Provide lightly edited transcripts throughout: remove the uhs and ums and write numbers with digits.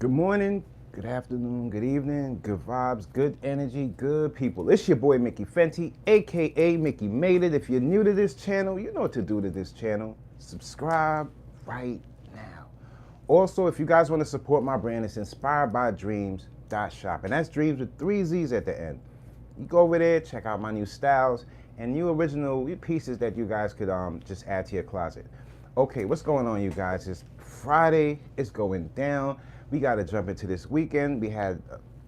Good morning, good afternoon, good evening, good vibes, good energy, good people. It's your boy Mickey Fenty, aka Mickey Mayday. If you're new to this channel, you know what to do to this channel. Subscribe right now. Also, if you guys want to support my brand, it's inspired by dreams.shop. And that's dreams with 3 Z's at the end. You go over there, check out my new styles and new original pieces that you guys could just add to your closet. Okay, what's going on, you guys? It's Friday, it's going down. We got to jump into this weekend. We had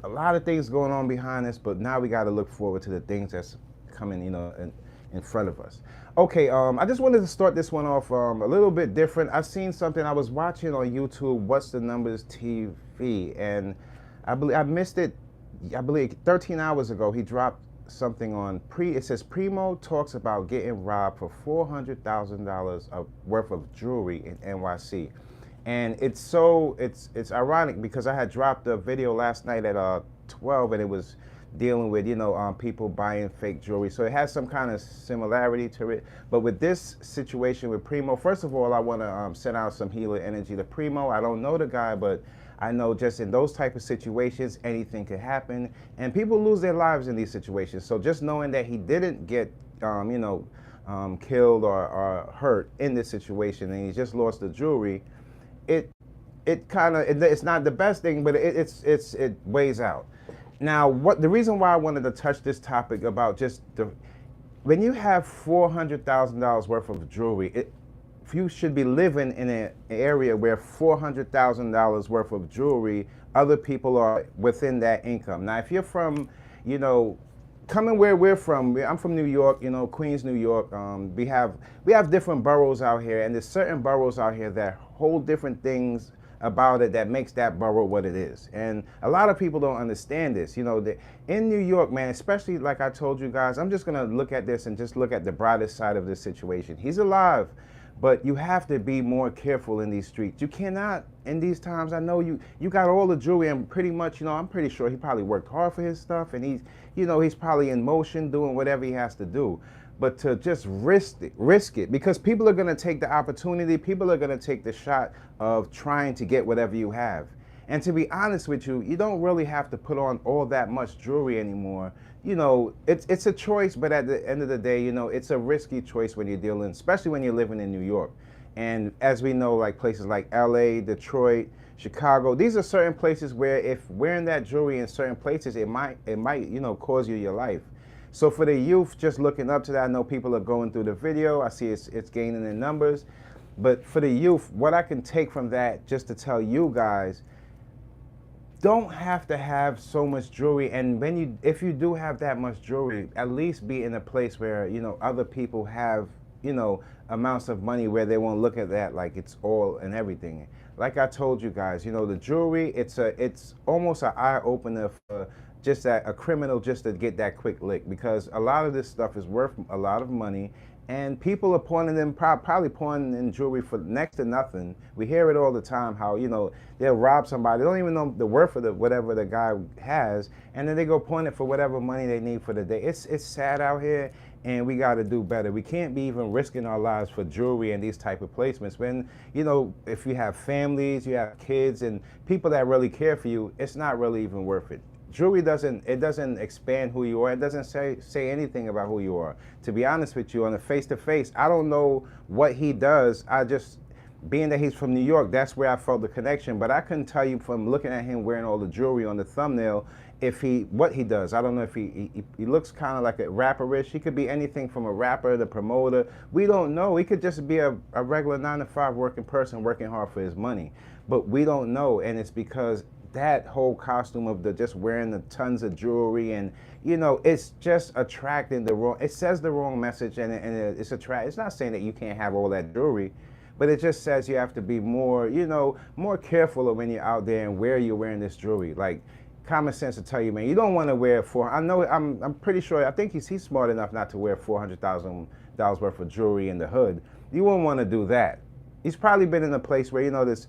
a lot of things going on behind us, but now we got to look forward to the things that's coming, in front of us. Okay, I just wanted to start this one off a little bit different. I've seen something I was watching on YouTube, What's the Numbers TV, and I missed it. I believe 13 hours ago, he dropped something on it says Primo talks about getting robbed for $400,000 worth of jewelry in NYC. And it's ironic because I had dropped a video last night at 12 and it was dealing with, people buying fake jewelry. So it has some kind of similarity to it. But with this situation with Primo, first of all, I want to send out some healer energy to Primo. I don't know the guy, but I know just in those type of situations, anything could happen. And people lose their lives in these situations. So just knowing that he didn't get, killed or hurt in this situation and he just lost the jewelry, it's not the best thing, but it weighs out. Now, the reason why I wanted to touch this topic about just when you have $400,000 worth of jewelry, you should be living in an area where $400,000 worth of jewelry, other people are within that income. Now, if you're from, coming where we're from, I'm from New York, Queens, New York. We have different boroughs out here, and there's certain boroughs out here that hold different things about it that makes that borough what it is. And a lot of people don't understand this. That in New York, man, especially like I told you guys, I'm just gonna look at this and just look at the brightest side of this situation. He's alive, but you have to be more careful in these streets. You cannot, in these times, I know you got all the jewelry and pretty much, I'm pretty sure he probably worked hard for his stuff and he's probably in motion doing whatever he has to do. But to just risk it, because people are gonna take the opportunity, people are gonna take the shot of trying to get whatever you have. And to be honest with you, you don't really have to put on all that much jewelry anymore. It's a choice, but at the end of the day, it's a risky choice when you're dealing, especially when you're living in New York. And as we know, like places like LA, Detroit, Chicago, these are certain places where if wearing that jewelry in certain places, it might, cause you your life. So for the youth just looking up to that, I know people are going through the video. I see it's gaining in numbers. But for the youth, what I can take from that, just to tell you guys, don't have to have so much jewelry. And if you do have that much jewelry, at least be in a place where, other people have, amounts of money where they won't look at that like it's all and everything. Like I told you guys, the jewelry, it's almost an eye-opener for just a criminal just to get that quick lick, because a lot of this stuff is worth a lot of money and people are probably pawning in jewelry for next to nothing. We hear it all the time how, they'll rob somebody, they don't even know the worth of whatever the guy has, and then they go pawn it for whatever money they need for the day. It's sad out here, and we got to do better. We can't be even risking our lives for jewelry and these type of placements when, if you have families, you have kids and people that really care for you, it's not really even worth it. Jewelry doesn't expand who you are. It doesn't say anything about who you are. To be honest with you, on a face-to-face, I don't know what he does. Being that he's from New York, that's where I felt the connection. But I couldn't tell you from looking at him wearing all the jewelry on the thumbnail what he does. I don't know if he looks kind of like a rapperish. He could be anything from a rapper to promoter. We don't know. He could just be a regular 9-to-5 working person working hard for his money. But we don't know, and it's because that whole costume of just wearing the tons of jewelry and it's just attracting it says the wrong message, and it's not saying that you can't have all that jewelry, but it just says you have to be more more careful of when you're out there and where you're wearing this jewelry. Like common sense will tell you, man, you don't want to wear I'm pretty sure, I think he's smart enough not to wear $400,000 worth of jewelry in the hood. You wouldn't want to do that. He's probably been in a place where this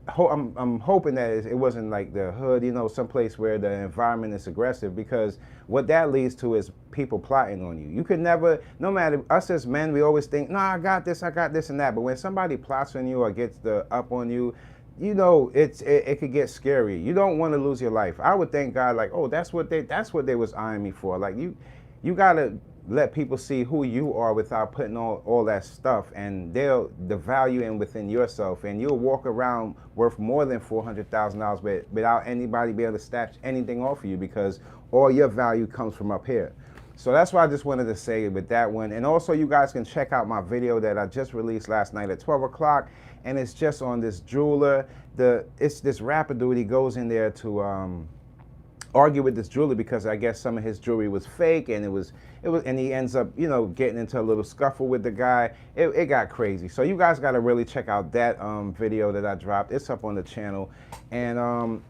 I'm hoping that it wasn't like the hood, someplace where the environment is aggressive, because what that leads to is people plotting on you. You could never, no matter, us as men, we always think, no, I got this and that. But when somebody plots on you or gets the up on you, you know, it could get scary. You don't want to lose your life. I would thank God, like, oh, that's what they was eyeing me for. Like, you gotta let people see who you are without putting all that stuff, and they'll the value in within yourself, and you'll walk around worth more than $400,000 without anybody be able to snatch anything off of you, because all your value comes from up here. So that's why I just wanted to say with that one. And also, you guys can check out my video that I just released last night at 12 o'clock. And it's just on this jeweler. It's this rapper dude. He goes in there to argue with this jeweler because I guess some of his jewelry was fake, and and he ends up, you know, getting into a little scuffle with the guy. It got crazy. So you guys got to really check out that video that I dropped. It's up on the channel. And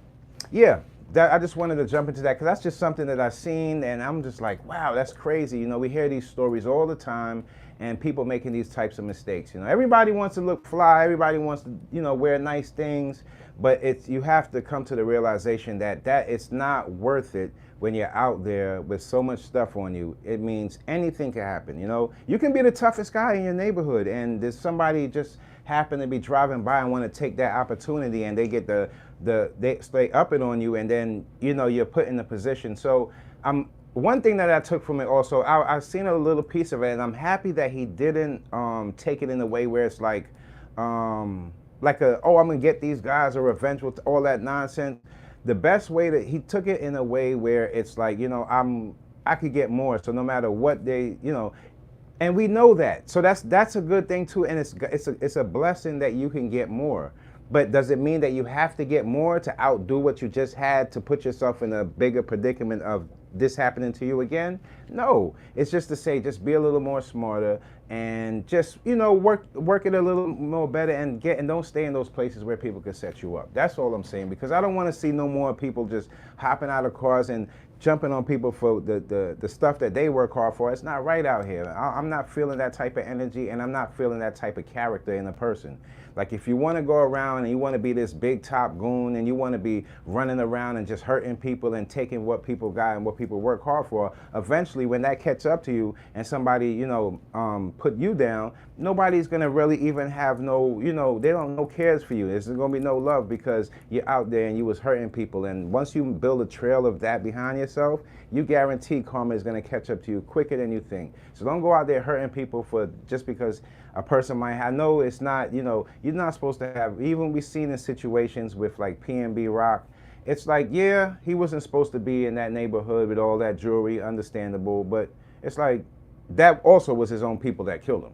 yeah. I just wanted to jump into that because that's just something that I've seen, and I'm just like, wow, that's crazy. You know, we hear these stories all the time, and people making these types of mistakes. You know, everybody wants to look fly, everybody wants to, you know, wear nice things, but you have to come to the realization that it's not worth it when you're out there with so much stuff on you. It means anything can happen. You know, you can be the toughest guy in your neighborhood, and there's somebody just happen to be driving by and want to take that opportunity, and they get they stay up it on you, and then, you know, you're put in a position. So one thing that I took from it also, I've seen a little piece of it, and I'm happy that he didn't take it in a way where it's like oh, I'm gonna get these guys, or revenge with all that nonsense. The best way that he took it in a way where it's like, you know, I could get more, so no matter what they, you know. And we know that, so that's a good thing too, and it's a blessing that you can get more. But does it mean that you have to get more to outdo what you just had, to put yourself in a bigger predicament of this happening to you again? No, it's just to say, just be a little more smarter, and just, you know, work it a little more better, and don't stay in those places where people can set you up. That's all I'm saying, because I don't want to see no more people just hopping out of cars and jumping on people for the stuff that they work hard for. It's not right out here. I'm not feeling that type of energy, and I'm not feeling that type of character in a person. Like, if you want to go around and you want to be this big top goon, and you want to be running around and just hurting people and taking what people got and what people work hard for, eventually when that catches up to you and somebody, you know, put you down, nobody's going to really even have no, you know, they don't no cares for you. There's going to be no love, because you're out there and you was hurting people. And once you build a trail of that behind yourself, you guarantee karma is going to catch up to you quicker than you think. So don't go out there hurting people for just because a person might have. No, it's not, you know, you're not supposed to have. Even we've seen in situations with like PNB Rock, it's like, yeah, he wasn't supposed to be in that neighborhood with all that jewelry, understandable, but it's like that also was his own people that killed him.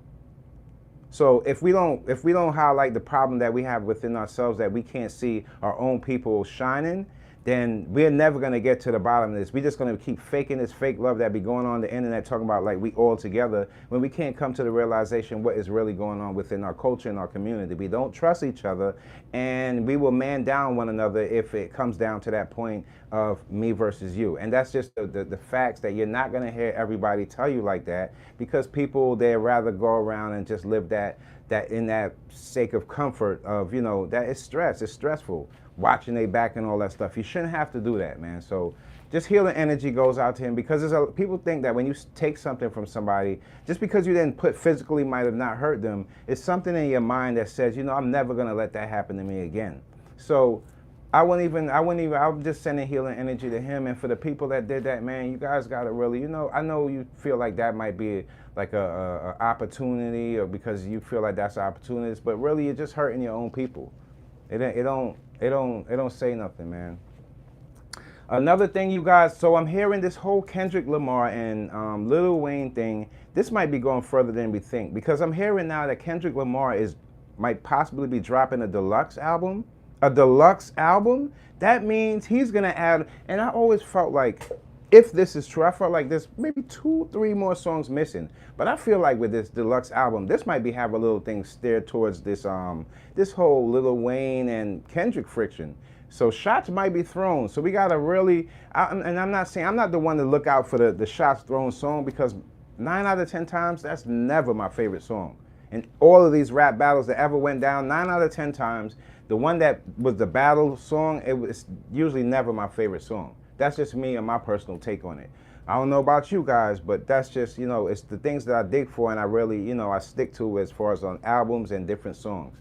So if we don't highlight the problem that we have within ourselves, that we can't see our own people shining, then we're never going to get to the bottom of this. We're just going to keep faking this fake love that be going on the internet, talking about like we all together, when we can't come to the realization what is really going on within our culture and our community. We don't trust each other, and we will man down one another if it comes down to that point of me versus you. And that's just the facts, that you're not going to hear everybody tell you like that, because people, they'd rather go around and just live that in that sake of comfort of, you know, that it's stressful, watching they back and all that stuff. You shouldn't have to do that, man. So just healing energy goes out to him, because people think that when you take something from somebody, just because you didn't physically might have not hurt them, it's something in your mind that says, you know, I'm never gonna let that happen to me again. So I'm just sending healing energy to him. And for the people that did that, man, you guys gotta really, you know, I know you feel like that might be like a opportunity, or because you feel like that's an opportunity, but really you're just hurting your own people. It don't say nothing, man. Another thing, you guys, so I'm hearing this whole Kendrick Lamar and Lil Wayne thing. This might be going further than we think, because I'm hearing now that Kendrick Lamar might possibly be dropping a deluxe album. A deluxe album? That means he's gonna add, and I always felt like, if this is true, I felt like there's maybe 2-3 more songs missing. But I feel like with this deluxe album, this might have a little thing steered towards this this whole Lil Wayne and Kendrick friction. So shots might be thrown. So we gotta really, and I'm not saying, I'm not the one to look out for the shots thrown song, because 9 out of 10 times, that's never my favorite song. And all of these rap battles that ever went down, 9 out of 10 times, the one that was the battle song, it was usually never my favorite song. That's just me and my personal take on it. I don't know about you guys, but that's just, you know, it's the things that I dig for, and I really, you know, I stick to as far as on albums and different songs.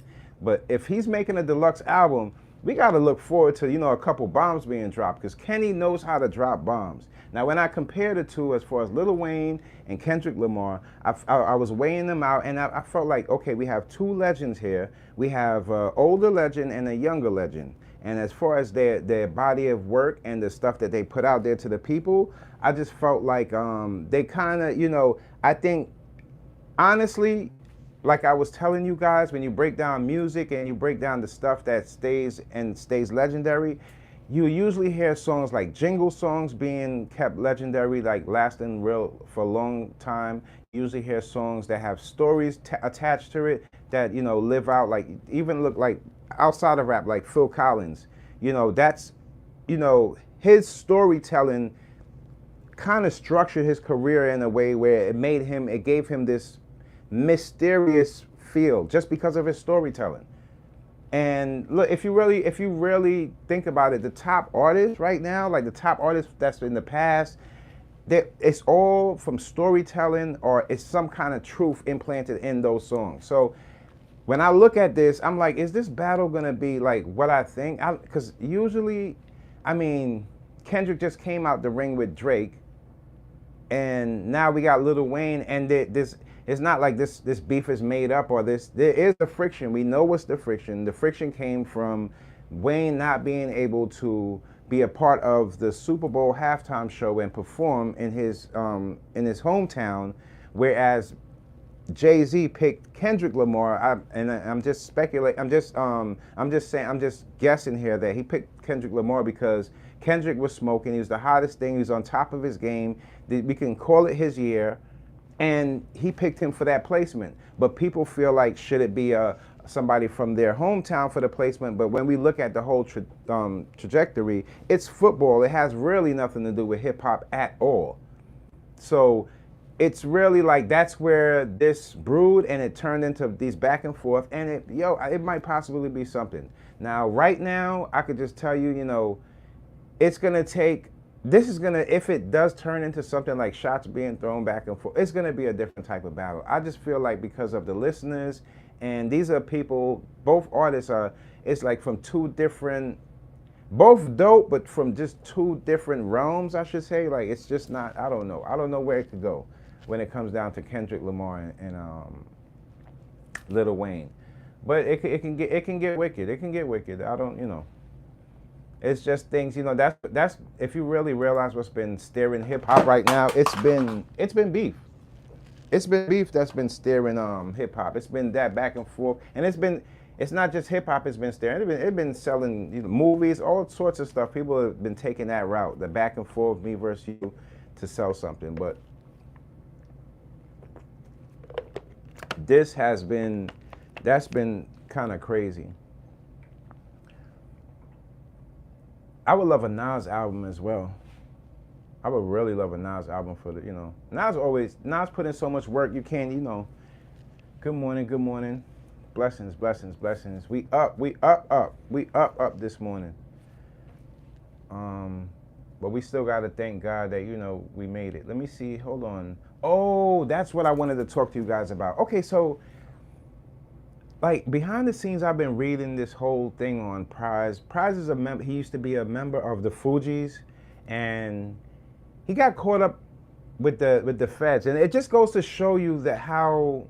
But if he's making a deluxe album, we got to look forward to, a couple bombs being dropped, because Kenny knows how to drop bombs. Now, when I compare the two, as far as Lil Wayne and Kendrick Lamar, I was weighing them out, and I felt like, okay, we have two legends here. We have an older legend and a younger legend. And as far as their body of work and the stuff that they put out there to the people, I just felt like they kind of, I think, honestly, like I was telling you guys, when you break down music and you break down the stuff that stays legendary, you usually hear songs like jingle songs being kept legendary, like lasting for a long time. You usually hear songs that have stories attached to it that, live out, like even look like outside of rap, like Phil Collins. That's, his storytelling kind of structured his career in a way where it gave him this mysterious feel just because of his storytelling. And look, if you really think about it, the top artists right now, like the top artists that's in the past, it's all from storytelling, or it's some kind of truth implanted in those songs. So when I look at this, I'm like, is this battle gonna be like what I think? Because usually, Kendrick just came out the ring with Drake, and now we got Lil Wayne, and this. It's not like this beef is made up, or there is a friction. We know what's the friction. The friction came from Wayne not being able to be a part of the Super Bowl halftime show and perform in his hometown, whereas Jay-Z picked Kendrick Lamar. I'm just speculating. I'm just guessing here that he picked Kendrick Lamar because Kendrick was smoking. He was the hottest thing. He was on top of his game. We can call it his year. And he picked him for that placement. But people feel like, should it be somebody from their hometown for the placement? But when we look at the whole trajectory, it's football. It has really nothing to do with hip hop at all. So it's really like that's where this brewed, and it turned into these back and forth. And it might possibly be something. Now, right now, I could just tell you, it's gonna take. If it does turn into something like shots being thrown back and forth, it's going to be a different type of battle. I just feel like because of the listeners, and these are people, both artists it's like from two different, both dope, but from just two different realms, I should say. Like, it's just not, I don't know where it could go when it comes down to Kendrick Lamar and Lil Wayne. But it can get wicked. It can get wicked. It's just things, that's if you really realize what's been steering hip hop right now, it's been beef. It's been beef that's been steering hip hop. It's been that back and forth, and it's not just hip hop. It's been steering. It's been selling movies, all sorts of stuff. People have been taking that route, the back and forth, me versus you, to sell something. But that's been kind of crazy. I would love a Nas album as well. I would really love a Nas album for Nas put in so much work, you can't, good morning. Blessings. We up this morning. But we still gotta thank God that, we made it. Let me see, hold on. Oh, that's what I wanted to talk to you guys about. Okay, so, like, behind the scenes, I've been reading this whole thing on Pras. Pras is a member. He used to be a member of the Fugees, and he got caught up with the feds. And it just goes to show you that how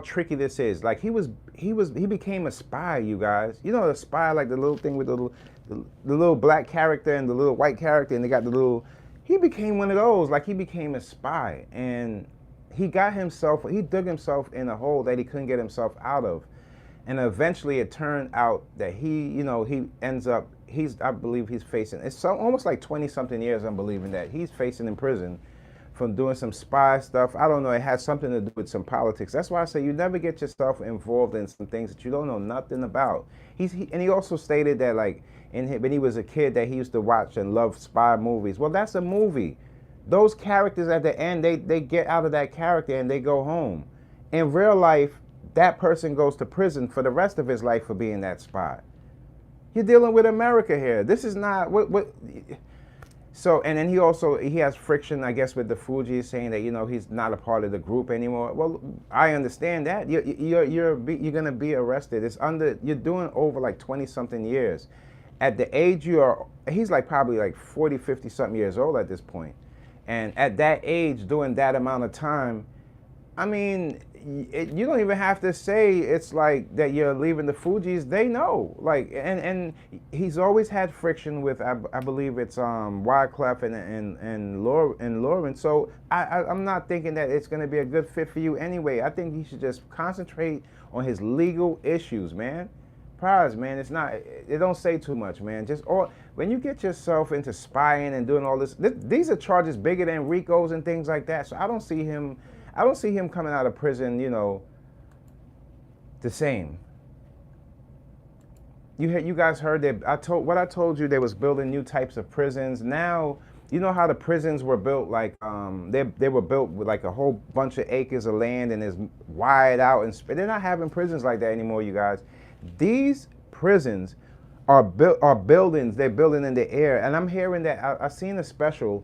tricky this is. Like, he became a spy, you guys. A spy, like the little thing with the little black character and the little white character, and they got the little. He became one of those. Like, he became a spy, and he dug himself in a hole that he couldn't get himself out of. And eventually it turned out that he ends up, I believe he's facing, it's almost like 20-something years, I'm believing, that he's facing in prison from doing some spy stuff. I don't know, it has something to do with some politics. That's why I say you never get yourself involved in some things that you don't know nothing about. And he also stated that, like, when he was a kid, that he used to watch and love spy movies. Well, that's a movie. Those characters at the end, they get out of that character and they go home. In real life, that person goes to prison for the rest of his life for being that spy. You're dealing with America here. This is not what. So, and then he has friction, I guess, with the Fugees, saying that, you know, he's not a part of the group anymore. Well, I understand that. You're gonna be arrested. You're doing over like 20 something years. At the age he's like probably like 40, 50 something years old at this point. And at that age, doing that amount of time, I mean, you don't even have to say it's like that you're leaving the Fugees. They know, like, and he's always had friction with, I believe it's Wyclef and Lauren. So I'm not thinking that it's going to be a good fit for you anyway. I think he should just concentrate on his legal issues, man. Pras, man, it don't say too much, man. When you get yourself into spying and doing all this, these are charges bigger than RICO's and things like that. So I don't see him coming out of prison, you know, the same. You guys heard that what I told you, they was building new types of prisons. Now, you know how the prisons were built, like they were built with like a whole bunch of acres of land and it's wide out, and they're not having prisons like that anymore, you guys. These prisons are buildings. They're building in the air, and I'm hearing that I seen a special.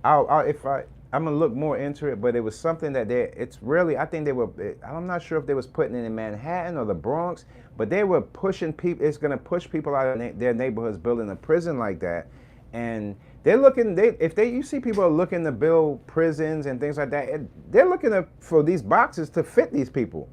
I'm gonna look more into it, but it was something that I think they were, I'm not sure if they was putting it in Manhattan or the Bronx, but they were pushing people. It's gonna push people out of their neighborhoods building a prison like that, and they're looking. You see people are looking to build prisons and things like that, they're looking for these boxes to fit these people,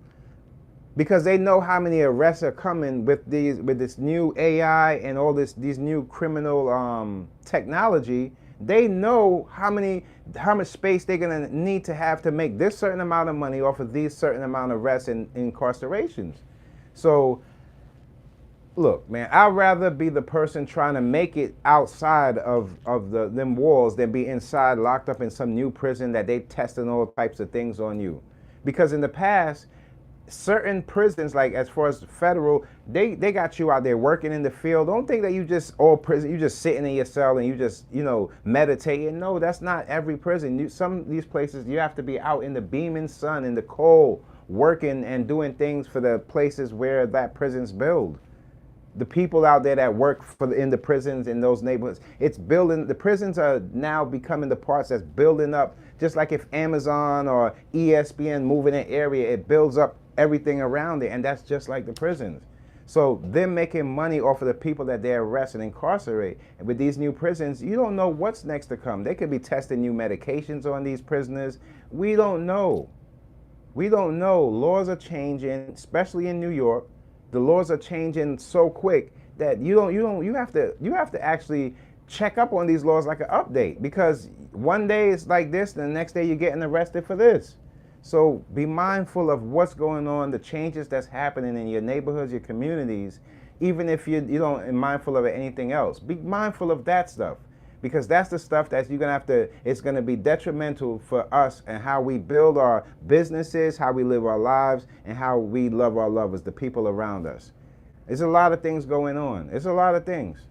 because they know how many arrests are coming with this new AI and all these new criminal technology. They know how much space they're gonna need to have to make this certain amount of money off of these certain amount of arrests and incarcerations. So, look, man, I'd rather be the person trying to make it outside of them walls than be inside locked up in some new prison that they testing all types of things on you. Because in the past, certain prisons, like as far as federal, they got you out there working in the field. Don't think that you just sitting in your cell and you just, you know, meditating. No, that's not every prison. Some of these places you have to be out in the beaming sun, in the cold, working and doing things for the places where that prison's built. The people out there that work in the prisons in those neighborhoods, the prisons are now becoming the parts that's building up, just like if Amazon or ESPN move in an area, it builds up everything around it, and that's just like the prisons. So they're making money off of the people that they arrest and incarcerate. And with these new prisons, you don't know what's next to come. They could be testing new medications on these prisoners. We don't know. Laws are changing, especially in New York. The laws are changing so quick that you have to actually check up on these laws like an update, because one day it's like this and the next day you're getting arrested for this. So be mindful of what's going on, the changes that's happening in your neighborhoods, your communities. Even if you don't mindful of anything else, be mindful of that stuff, because that's the stuff that it's gonna be detrimental for us and how we build our businesses, how we live our lives, and how we love our lovers, the people around us. There's a lot of things going on. There's a lot of things.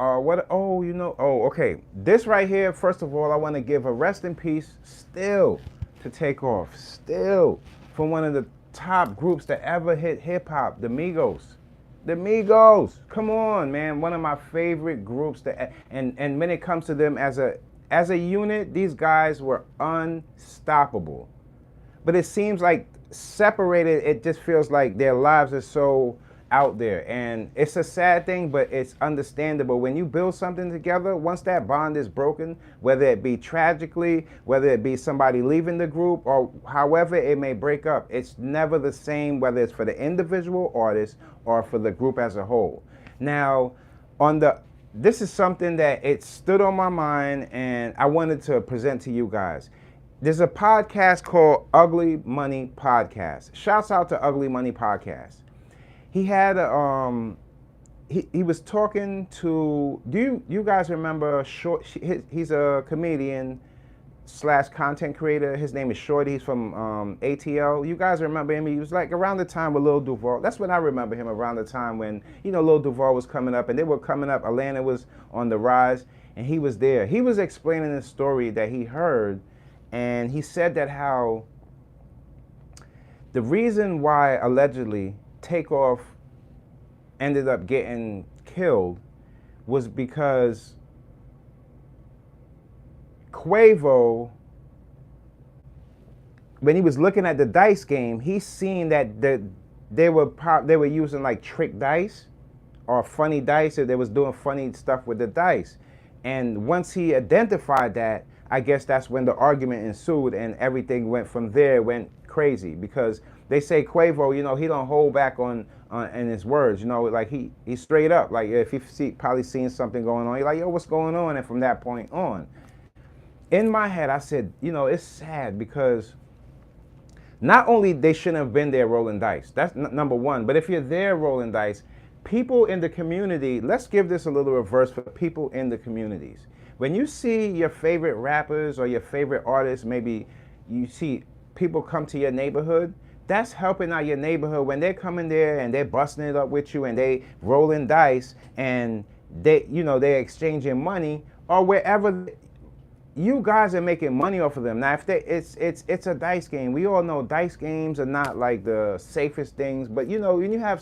Okay. This right here, first of all, I want to give a rest in peace still to Takeoff, still from one of the top groups that ever hit hip hop, the Migos. The Migos, come on, man, one of my favorite groups. And when it comes to them as a unit, these guys were unstoppable. But it seems like separated, it just feels like their lives are so out there, and it's a sad thing, but it's understandable. When you build something together, once that bond is broken, whether it be tragically, whether it be somebody leaving the group, or however it may break up, it's never the same, whether it's for the individual artist or for the group as a whole. Now, this is something that it stood on my mind and I wanted to present to you guys. There's a podcast called Ugly Money Podcast. Shouts out to Ugly Money Podcast. He had he was talking to, do you guys remember he's a comedian / content creator. His name is Shawty. He's from ATL. You guys remember him? He was like around the time with Lil Duval. That's when I remember him, around the time when, you know, Lil Duval was coming up and they were coming up. Atlanta was on the rise and he was there. He was explaining a story that he heard, and he said that how the reason why allegedly Takeoff ended up getting killed was because Quavo, when he was looking at the dice game, he seen that they were using like trick dice or funny dice, or they was doing funny stuff with the dice. And once he identified that, I guess that's when the argument ensued, and everything went from there, went crazy, because they say Quavo, you know, he don't hold back on in his words, you know, like he's straight up. Like if he probably seen something going on, he's like, yo, what's going on? And from that point on, in my head, I said, you know, it's sad because not only they shouldn't have been there rolling dice, that's number one, but if you're there rolling dice, people in the community, let's give this a little reverse for people in the communities. When you see your favorite rappers or your favorite artists, maybe you see people come to your neighborhood, that's helping out your neighborhood when they're coming there and they're busting it up with you and they rolling dice and they, you know, they're exchanging money or wherever. You guys are making money off of them. Now, if it's a dice game. We all know dice games are not like the safest things, but you know, when you have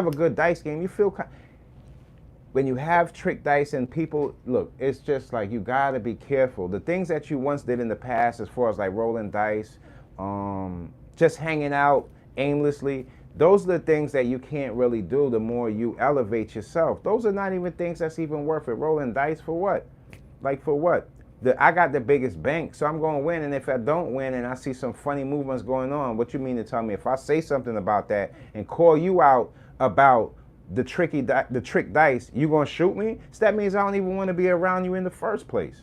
a good dice game, you feel. When you have trick dice and people, look, it's just like you gotta be careful. The things that you once did in the past, as far as like rolling dice, just hanging out aimlessly, those are the things that you can't really do the more you elevate yourself. Those are not even things that's even worth it. Rolling dice for what? Like for what? I got the biggest bank, so I'm going to win. And if I don't win and I see some funny movements going on, what you mean to tell me if I say something about that and call you out about the trick dice, you going to shoot me? So that means I don't even want to be around you in the first place.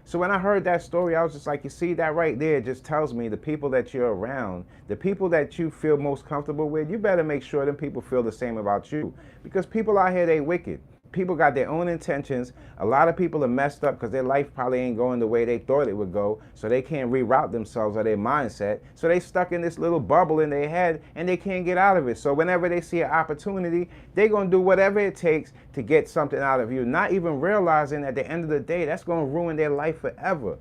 So when I heard that story, I was just like, you see, that right there just tells me the people that you're around, the people that you feel most comfortable with, you better make sure them people feel the same about you. Because people out here, they wicked. People got their own intentions. A lot of people are messed up because their life probably ain't going the way they thought it would go, so they can't reroute themselves or their mindset. So they stuck in this little bubble in their head and they can't get out of it. So whenever they see an opportunity, they're going to do whatever it takes to get something out of you, not even realizing at the end of the day that's going to ruin their life forever.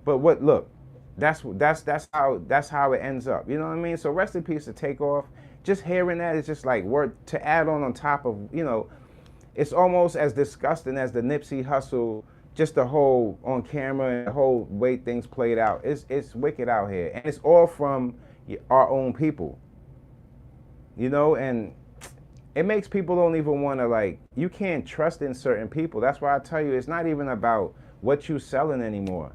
But look, that's how it ends up. You know what I mean? So rest in peace to Takeoff. Just hearing that is just like word to add on top of, you know, it's almost as disgusting as the Nipsey Hussle, just the whole on camera and the whole way things played out. It's wicked out here. And it's all from our own people. You know, and it makes people don't even want to, like, you can't trust in certain people. That's why I tell you, it's not even about what you selling anymore.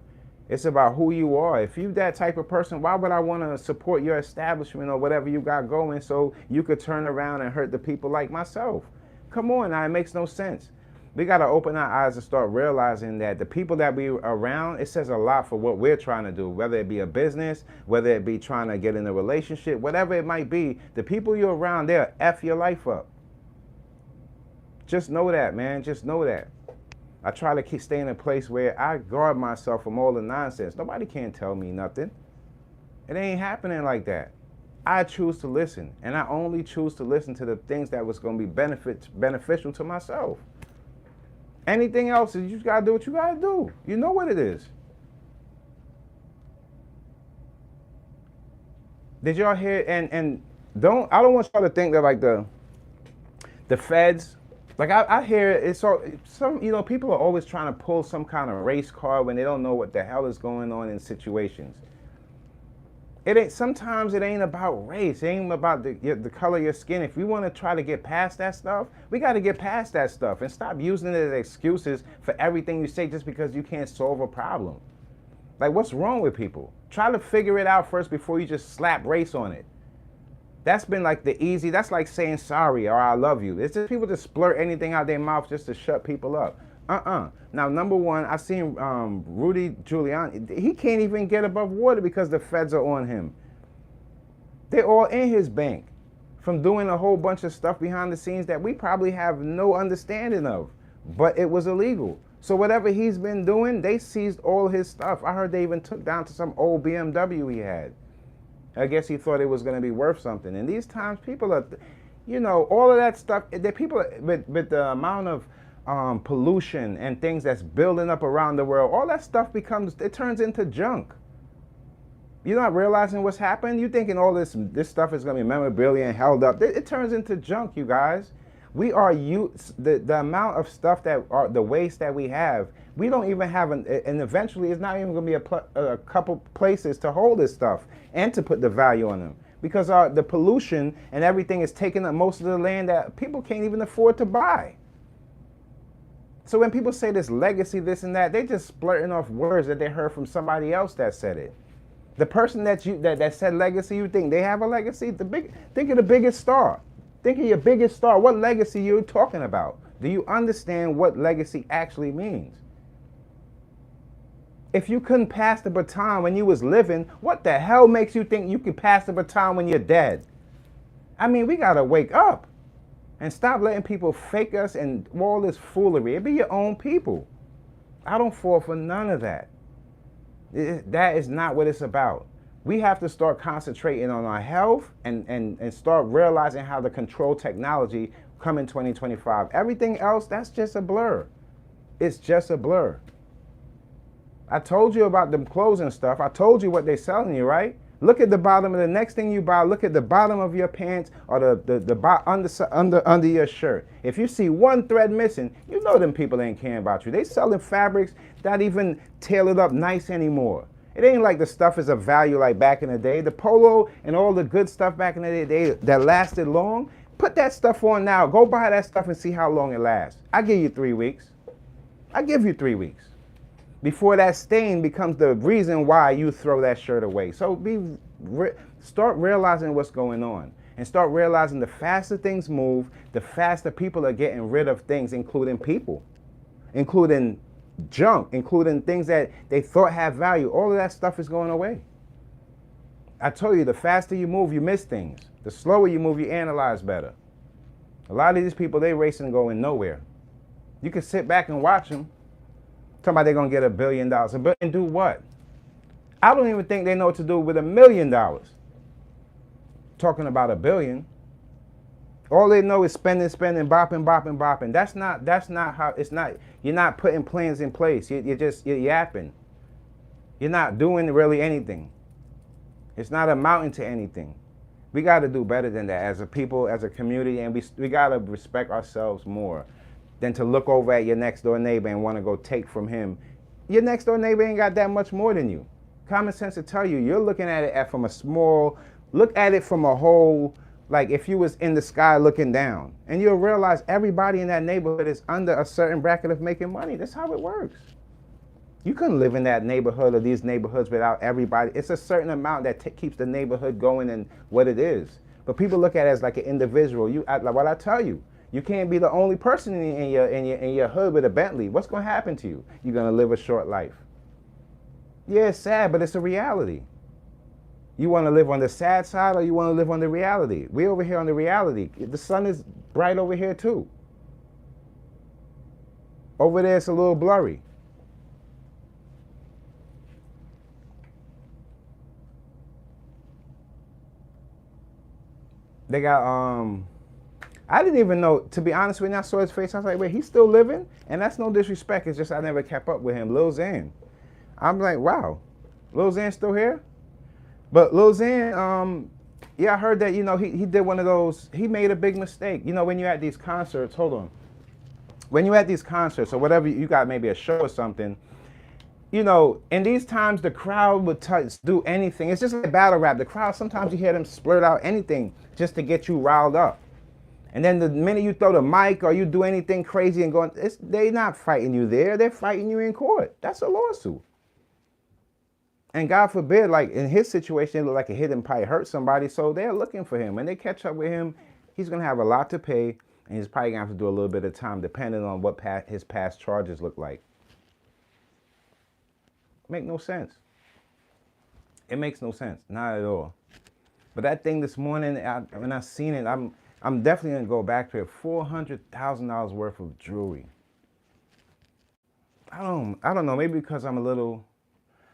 It's about who you are. If you that type of person, why would I want to support your establishment or whatever you got going so you could turn around and hurt the people like myself? Come on now, it makes no sense. We got to open our eyes and start realizing that the people that we around, it says a lot for what we're trying to do, whether it be a business, whether it be trying to get in a relationship, whatever it might be, the people you're around, they'll F your life up. Just know that, man. Just know that. I try to keep staying in a place where I guard myself from all the nonsense. Nobody can tell me nothing. It ain't happening like that. I choose to listen, and I only choose to listen to the things that was going to be beneficial to myself. Anything else, you just got to do what you got to do. You know what it is. Did y'all hear, and I don't want y'all to think that like the feds, like I hear it's all, some, you know, people are always trying to pull some kind of race card when they don't know what the hell is going on in situations. Sometimes it ain't about race. It ain't about the color of your skin. If we want to try to get past that stuff, we got to get past that stuff and stop using it as excuses for everything you say just because you can't solve a problem. Like, what's wrong with people? Try to figure it out first before you just slap race on it. That's been like that's like saying sorry or I love you. It's just people just splurt anything out their mouth just to shut people up. Now, number one, I seen Rudy Giuliani. He can't even get above water because the feds are on him. They're all in his bank from doing a whole bunch of stuff behind the scenes that we probably have no understanding of, but it was illegal. So whatever he's been doing, they seized all his stuff. I heard they even took down to some old BMW he had. I guess he thought it was going to be worth something. And these times, people are, you know, all of that stuff, the people, with the amount of pollution and things that's building up around the world, all that stuff turns into junk. You're not realizing what's happened. You're thinking all this stuff is going to be memorabilia and held up. It turns into junk, you guys. We are the amount of stuff that are the waste that we have. We don't even have and eventually it's not even going to be a couple places to hold this stuff and to put the value on them because the pollution and everything is taking up most of the land that people can't even afford to buy. So when people say this legacy, this and that, they just splurting off words that they heard from somebody else that said it. The person that said legacy, you think they have a legacy? Think of the biggest star. Think of your biggest star. What legacy you're talking about? Do you understand what legacy actually means? If you couldn't pass the baton when you was living, what the hell makes you think you could pass the baton when you're dead? I mean, we gotta wake up and stop letting people fake us and all this foolery. It be your own people. I don't fall for none of that. That is not what it's about. We have to start concentrating on our health and start realizing how to control technology come in 2025. Everything else, that's just a blur. It's just a blur. I told you about them clothes and stuff. I told you what they're selling you, right? Look at the bottom of the next thing you buy. Look at the bottom of your pants or the under your shirt. If you see one thread missing, you know them people ain't caring about you. They selling fabrics that even tailored up nice anymore. It ain't like the stuff is of value like back in the day. The polo and all the good stuff back in the day that lasted long, put that stuff on now. Go buy that stuff and see how long it lasts. I give you 3 weeks. I give you 3 weeks. Before that stain becomes the reason why you throw that shirt away. So start realizing what's going on. And start realizing the faster things move, the faster people are getting rid of things, including people. Including junk, including things that they thought had value. All of that stuff is going away. I told you, the faster you move, you miss things. The slower you move, you analyze better. A lot of these people, they racing going nowhere. You can sit back and watch them. Talking about they're going to get $1 billion. $1 billion do what? I don't even think they know what to do with $1 million. Talking about $1 billion. All they know is spending, bopping. That's not how, it's not, you're not putting plans in place. You're yapping. You're not doing really anything. It's not amounting to anything. We got to do better than that as a people, as a community, and we got to respect ourselves more than to look over at your next door neighbor and want to go take from him. Your next door neighbor ain't got that much more than you. Common sense will tell you, you're looking at it from a small, look at it from a whole, like if you was in the sky looking down, and you'll realize everybody in that neighborhood is under a certain bracket of making money. That's how it works. You couldn't live in that neighborhood or these neighborhoods without everybody. It's a certain amount that keeps the neighborhood going and what it is. But people look at it as like an individual. Like what I tell you, you can't be the only person in your hood with a Bentley. What's going to happen to you? You're going to live a short life. Yeah, it's sad, but it's a reality. You want to live on the sad side or you want to live on the reality? We over here on the reality. The sun is bright over here too. Over there it's a little blurry. They got, I didn't even know, to be honest with you, I saw his face, I was like, wait, he's still living? And that's no disrespect, it's just I never kept up with him. Lil Xan. I'm like, wow, Lil Xan's still here? But Lil Xan, yeah, I heard that, he did one of those, he made a big mistake. When you're at these concerts, hold on. When you're at these concerts or whatever, you got maybe a show or something, in these times, the crowd would do anything. It's just like battle rap. The crowd, sometimes you hear them splurt out anything just to get you riled up. And then the minute you throw the mic or you do anything crazy and going, they're not fighting you there. They're fighting you in court. That's a lawsuit. And God forbid, like in his situation, it looked like a hit and probably hurt somebody. So they're looking for him. When they catch up with him, he's going to have a lot to pay. And he's probably going to have to do a little bit of time depending on what his past charges look like. Make no sense. It makes no sense. Not at all. But that thing this morning, when I seen it, I'm definitely going to go back to it. $400,000 worth of jewelry. I don't know. Maybe because I'm a little,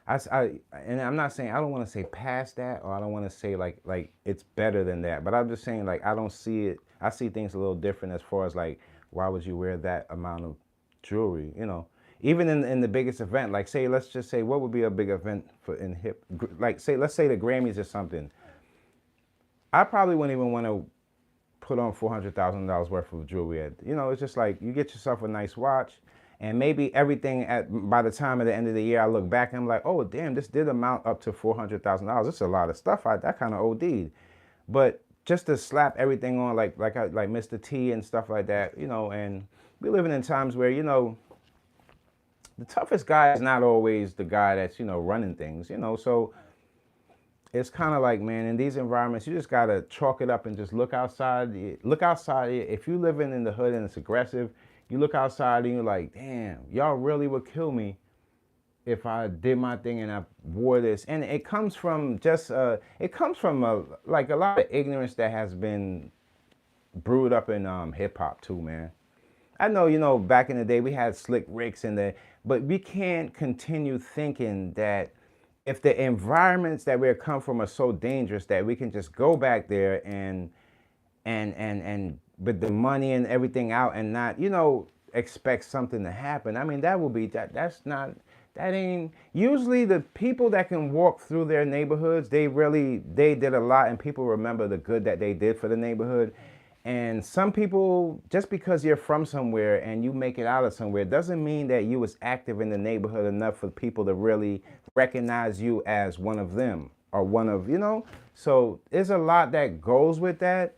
and I'm not saying, I don't want to say past that, or I don't want to say like it's better than that. But I'm just saying, like, I don't see it. I see things a little different as far as like, why would you wear that amount of jewelry, Even in the biggest event, like let's just say, what would be a big event in hip, like let's say the Grammys or something. I probably wouldn't even want to put on $400,000 worth of jewelry. You know, it's just like you get yourself a nice watch, and maybe everything by the time of the end of the year, I look back and I'm like, oh damn, this did amount up to $400,000. This is a lot of stuff. That kind of OD'd. But just to slap everything on like Mr. T and stuff like that, you know, and we're living in times where, you know, the toughest guy is not always the guy that's, you know, running things, you know, so it's kind of like, man, in these environments, you just got to chalk it up and just look outside. Look outside. If you living in the hood and it's aggressive, you look outside and you're like, damn, y'all really would kill me if I did my thing and I wore this. And it comes from just, like a lot of ignorance that has been brewed up in hip hop too, man. I know, you know, back in the day we had Slick Ricks but we can't continue thinking that if the environments that we come from are so dangerous that we can just go back there and with the money and everything out and not, you know, expect something to happen. I mean, that ain't, usually the people that can walk through their neighborhoods, they did a lot and people remember the good that they did for the neighborhood. And some people, just because you're from somewhere and you make it out of somewhere, doesn't mean that you was active in the neighborhood enough for people to really recognize you as one of them or one of, you know? So there's a lot that goes with that.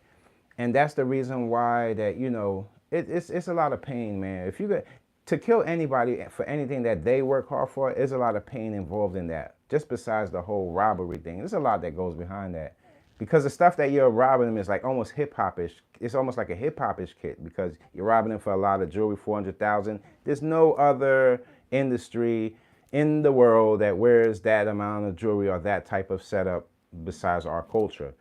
And that's the reason why that, you know, it's a lot of pain, man. If you get to kill anybody for anything that they work hard for, there's a lot of pain involved in that. Just besides the whole robbery thing, there's a lot that goes behind that. Because the stuff that you're robbing them is like almost hip-hop-ish. It's almost like a hip-hop-ish kit because you're robbing them for a lot of jewelry, $400,000. There's no other industry in the world that wears that amount of jewelry or that type of setup besides our culture.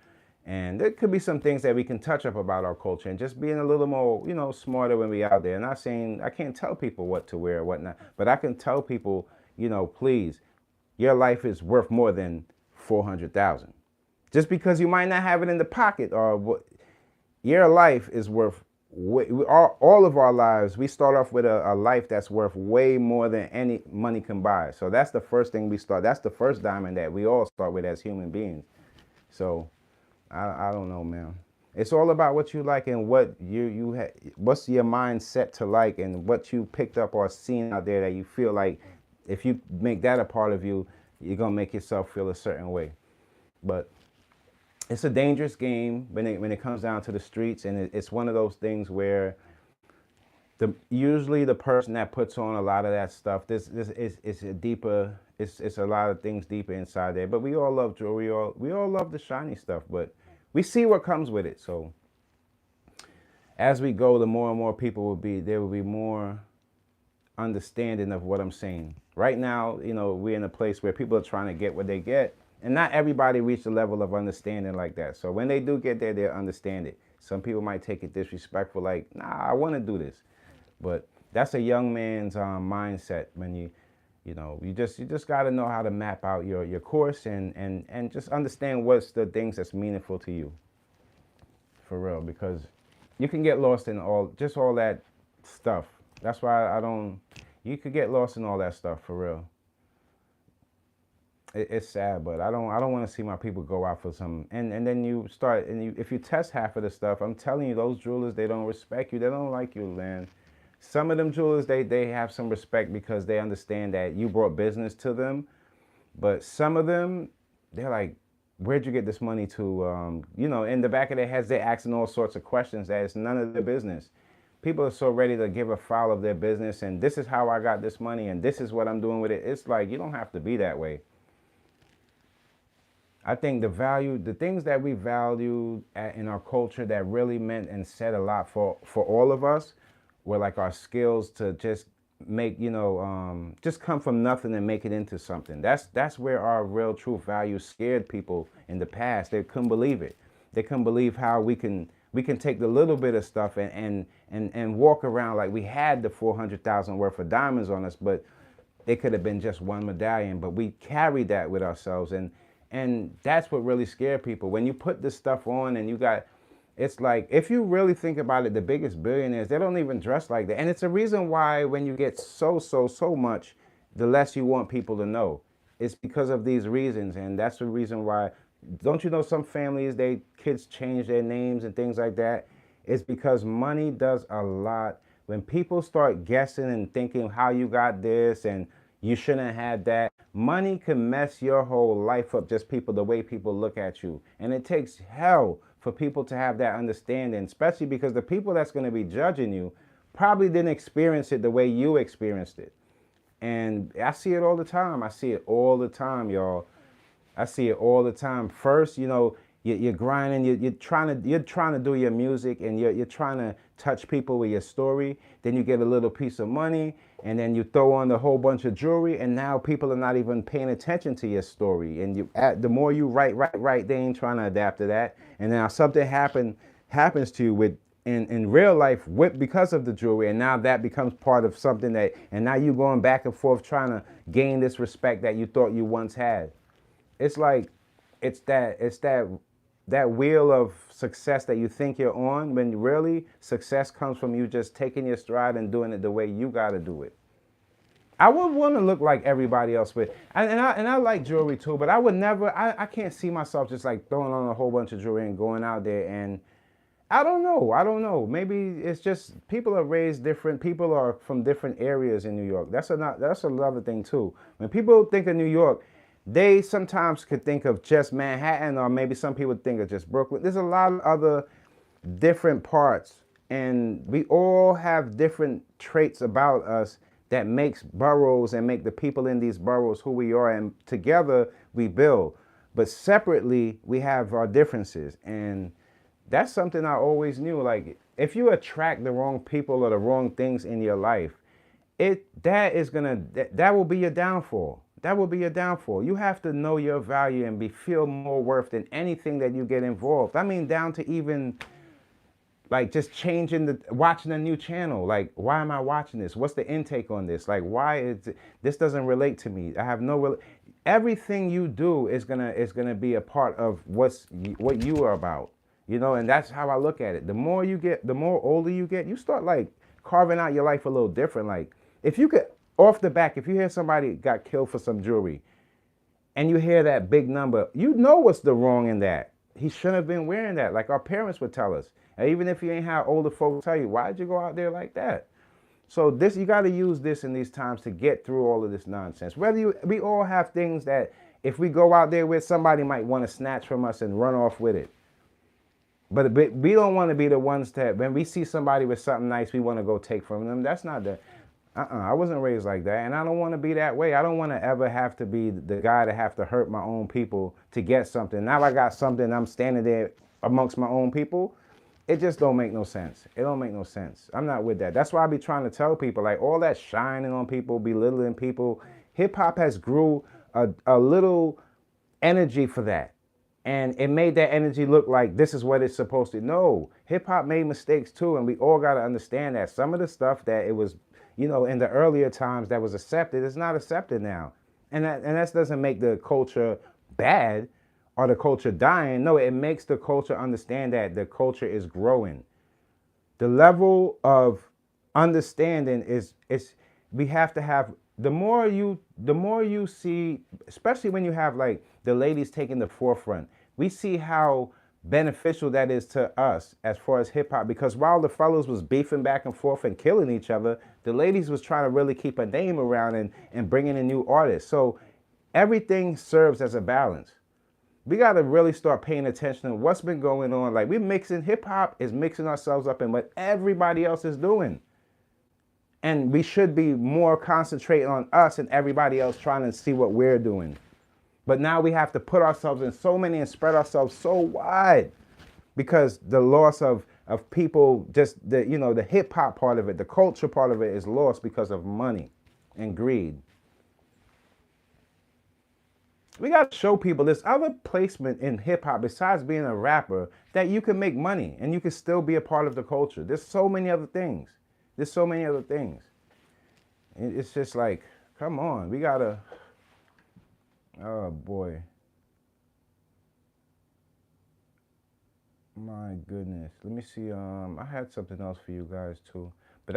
And there could be some things that we can touch up about our culture and just being a little more, you know, smarter when we out there. Not saying I can't tell people what to wear or whatnot, but I can tell people, you know, please, your life is worth more than $400,000. Just because you might not have it in the pocket or what, your life is worth, all of our lives, we start off with a life that's worth way more than any money can buy. So that's the first thing we start. That's the first diamond that we all start with as human beings. So I don't know, man. It's all about what you like and what what's your mindset to like and what you picked up or seen out there that you feel like if you make that a part of you, you're going to make yourself feel a certain way. But it's a dangerous game when it comes down to the streets, and it's one of those things where usually the person that puts on a lot of that stuff, it's a deeper, it's a lot of things deeper inside there. But we all love jewelry, we all love the shiny stuff, but we see what comes with it. So as we go, the more and more people there will be more understanding of what I'm saying. Right now, you know, we're in a place where people are trying to get what they get. And not everybody reach the level of understanding like that. So when they do get there, they'll understand it. Some people might take it disrespectful, like, nah, I want to do this. But that's a young man's mindset when you just got to know how to map out your course and just understand what's the things that's meaningful to you. For real, because you can get lost in all that stuff. That's why you could get lost in all that stuff, for real. It's sad, but I don't want to see my people go out for some, and then you start, if you test half of the stuff, I'm telling you, those jewelers, they don't respect you, they don't like you, man. Some of them jewelers, they have some respect because they understand that you brought business to them, but some of them, they're like, where'd you get this money to? You know, in the back of their heads, they're asking all sorts of questions that it's none of their business. People are so ready to give a file of their business, and this is how I got this money, and this is what I'm doing with it. It's like, you don't have to be that way. I think the things that we valued in our culture that really meant and said a lot for all of us were like our skills to just make, you know, just come from nothing and make it into something. That's where our real true values scared people in the past. They couldn't believe it. They couldn't believe how we can take the little bit of stuff and walk around like we had the 400,000 worth of diamonds on us, but it could have been just one medallion, but we carried that with ourselves. And that's what really scared people. When you put this stuff on and it's like, if you really think about it, the biggest billionaires, they don't even dress like that. And it's a reason why when you get so much, the less you want people to know. It's because of these reasons. And that's the reason why, don't you know some families, kids change their names and things like that? It's because money does a lot. When people start guessing and thinking how you got this and you shouldn't have that, money can mess your whole life up, just people, the way people look at you. And it takes hell for people to have that understanding, especially because the people that's going to be judging you probably didn't experience it the way you experienced it. And I see it all the time. I see it all the time, y'all. I see it all the time. First, you're grinding, you're trying to do your music, and you're trying to touch people with your story. Then you get a little piece of money, and then you throw on a whole bunch of jewelry, and now people are not even paying attention to your story. And the more you write, they ain't trying to adapt to that. And now something happens to you in real life because of the jewelry, and now that becomes part of something and now you going back and forth trying to gain this respect that you thought you once had. It's like it's that wheel of success that you think you're on, when really success comes from you just taking your stride and doing it the way you got to do it. I would want to look like everybody else, but I like jewelry too, but I would never. I can't see myself just like throwing on a whole bunch of jewelry and going out there. And I don't know. Maybe it's just people are raised different. People are from different areas in New York. That's another thing too. When people think of New York, they sometimes could think of just Manhattan, or maybe some people think of just Brooklyn. There's a lot of other different parts, and we all have different traits about us that makes boroughs and make the people in these boroughs who we are, and together we build. But separately, we have our differences, and that's something I always knew. Like, if you attract the wrong people or the wrong things in your life, that will be your downfall. That will be your downfall. You have to know your value and feel more worth than anything that you get involved. I mean, down to even like just watching a new channel. Like, why am I watching this? What's the intake on this? Like, this doesn't relate to me. I have everything you do is gonna be a part of what you are about. And that's how I look at it. The more older you get, you start like carving out your life a little different. Like, if you could, off the back, if you hear somebody got killed for some jewelry and you hear that big number, you know what's the wrong in that. He shouldn't have been wearing that, like our parents would tell us. And even if you ain't had older folks tell you, why'd you go out there like that? So you got to use this in these times to get through all of this nonsense. We all have things that if we go out there with, somebody might want to snatch from us and run off with it. But we don't want to be the ones that, when we see somebody with something nice, we want to go take from them. That's not I wasn't raised like that, and I don't want to be that way. I don't want to ever have to be the guy to have to hurt my own people to get something. Now I got something, I'm standing there amongst my own people. It just don't make no sense. It don't make no sense. I'm not with that. That's why I be trying to tell people, like, all that shining on people, belittling people. Hip hop has grew a little energy for that. And it made that energy look like this is what it's supposed to. No, hip hop made mistakes too, and we all got to understand that. Some of the stuff that it was, in the earlier times that was accepted is not accepted now. And that doesn't make the culture bad or the culture dying. No, it makes the culture understand that the culture is growing. The level of understanding we have to have, the more you see, especially when you have like the ladies taking the forefront, we see how beneficial that is to us as far as hip hop, because while the fellas was beefing back and forth and killing each other, the ladies was trying to really keep a name around and bringing in new artists. So everything serves as a balance. We got to really start paying attention to what's been going on. Like, hip hop is mixing ourselves up in what everybody else is doing. And we should be more concentrating on us and everybody else trying to see what we're doing. But now we have to put ourselves in so many and spread ourselves so wide, because the loss of people, just the hip hop part of it, the culture part of it is lost because of money and greed. We got to show people there's other placement in hip hop besides being a rapper, that you can make money and you can still be a part of the culture. There's so many other things. It's just like, come on, we gotta, oh boy. My goodness. Let me see, I had something else for you guys too. But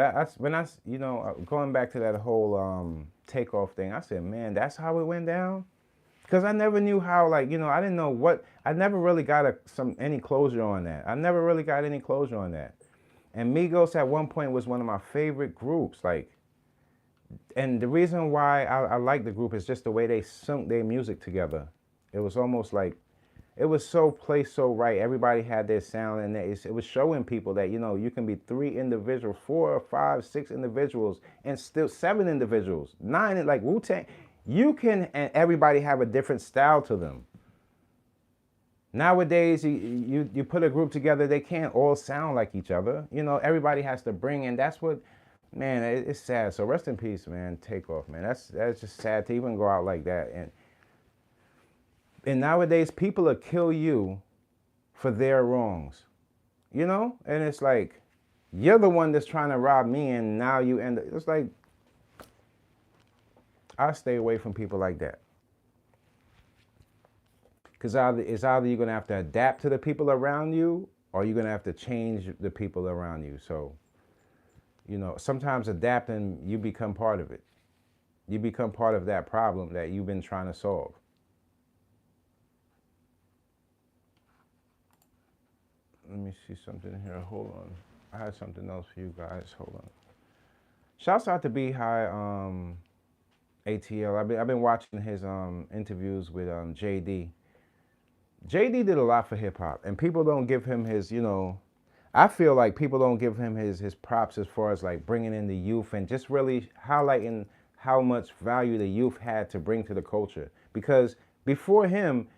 going back to that whole Takeoff thing, I said, man, that's how it went down? Because I never knew how, like, I didn't know what, I never really got any closure on that. I never really got any closure on that. And Migos at one point was one of my favorite groups. Like, and the reason why I like the group is just the way they sung their music together. It was almost like, it was so placed so right. Everybody had their sound, and it was showing people that, you can be 3 individuals, 4 or 5, 6 individuals, and still 7 individuals, 9, like Wu-Tang. You can, and everybody have a different style to them. Nowadays, you put a group together, they can't all sound like each other. Everybody has to bring in. That's what, man, it's sad. So rest in peace, man. Takeoff, man. That's just sad to even go out like that. And nowadays, people will kill you for their wrongs, And it's like, you're the one that's trying to rob me, and now you end up, it's like, I stay away from people like that. Because it's either you're going to have to adapt to the people around you, or you're going to have to change the people around you. So, sometimes adapting, you become part of it. You become part of that problem that you've been trying to solve. Let me see something here. Hold on. I had something else for you guys. Hold on. Shouts out to Be High, ATL. I've been watching his interviews with JD. JD did a lot for hip hop, and people don't give him his, I feel like people don't give him his props as far as like bringing in the youth and just really highlighting how much value the youth had to bring to the culture. Because before him,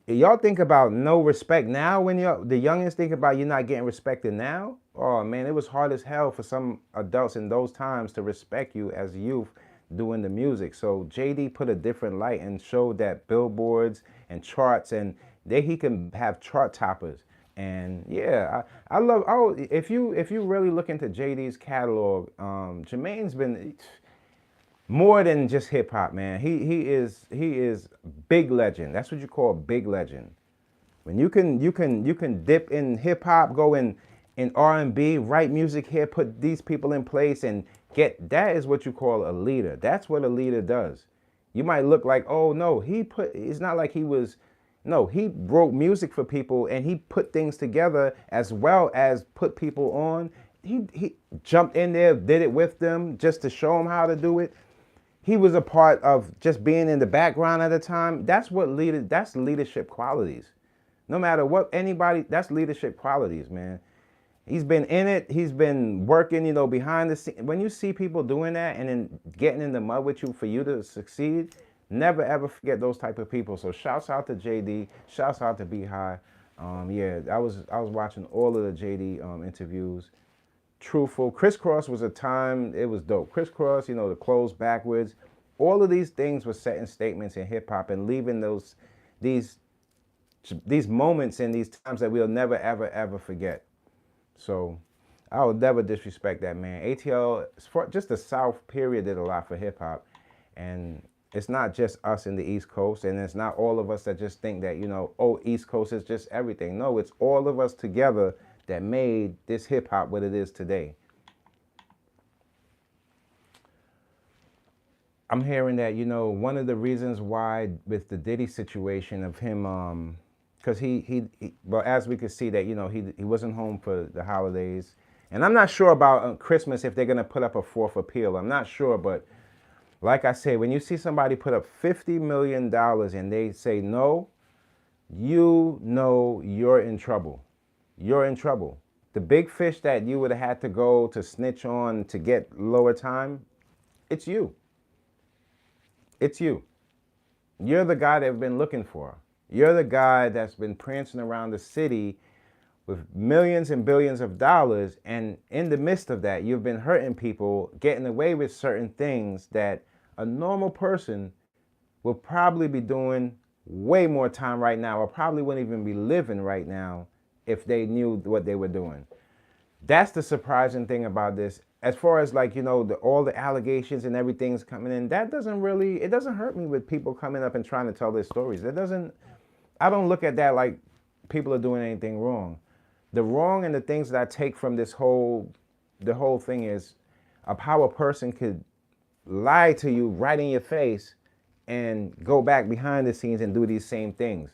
y'all think about no respect now. When the youngins think about you not getting respected now, oh man, it was hard as hell for some adults in those times to respect you as a youth doing the music. So JD put a different light and showed that billboards and charts, and he can have chart toppers. And yeah, I love. Oh, if you really look into JD's catalog, Jermaine's been more than just hip hop, man. He is big legend. That's what you call big legend. When you can dip in hip hop, go in R&B, write music here, put these people in place, and that is what you call a leader. That's what a leader does. You might look like, oh no, it's not like he wrote music for people, and he put things together as well as put people on. He jumped in there, did it with them just to show them how to do it. He was a part of just being in the background at the time. That's leadership qualities. No matter what that's leadership qualities, man. He's been in it. He's been working, behind the scenes. When you see people doing that and then getting in the mud with you for you to succeed, never ever forget those type of people. So shouts out to JD. Shouts out to Be High. Yeah, I was watching all of the JD interviews. Truthful. Crisscross was a time, it was dope. Crisscross, the clothes backwards. All of these things were setting statements in hip hop and leaving these moments and these times that we'll never ever ever forget. So I would never disrespect that man. ATL, just the South period, did a lot for hip hop. And it's not just us in the East Coast, and it's not all of us that just think that, East Coast is just everything. No, it's all of us together that made this hip hop what it is today. I'm hearing that, one of the reasons why with the Diddy situation of him, because well, as we could see that, he wasn't home for the holidays. And I'm not sure about Christmas if they're going to put up a 4th appeal. I'm not sure, but like I said, when you see somebody put up $50 million and they say no, you're in trouble. You're in trouble. The big fish that you would have had to go to snitch on to get lower time, it's you. It's you. You're the guy they've been looking for. You're the guy that's been prancing around the city with millions and billions of dollars, and in the midst of that, you've been hurting people, getting away with certain things that a normal person will probably be doing way more time right now, or probably wouldn't even be living right now if they knew what they were doing. That's the surprising thing about this. As far as like, all the allegations and everything's coming in, it doesn't hurt me with people coming up and trying to tell their stories. I don't look at that like people are doing anything wrong. The wrong and the things that I take from the whole thing is of how a person could lie to you right in your face and go back behind the scenes and do these same things.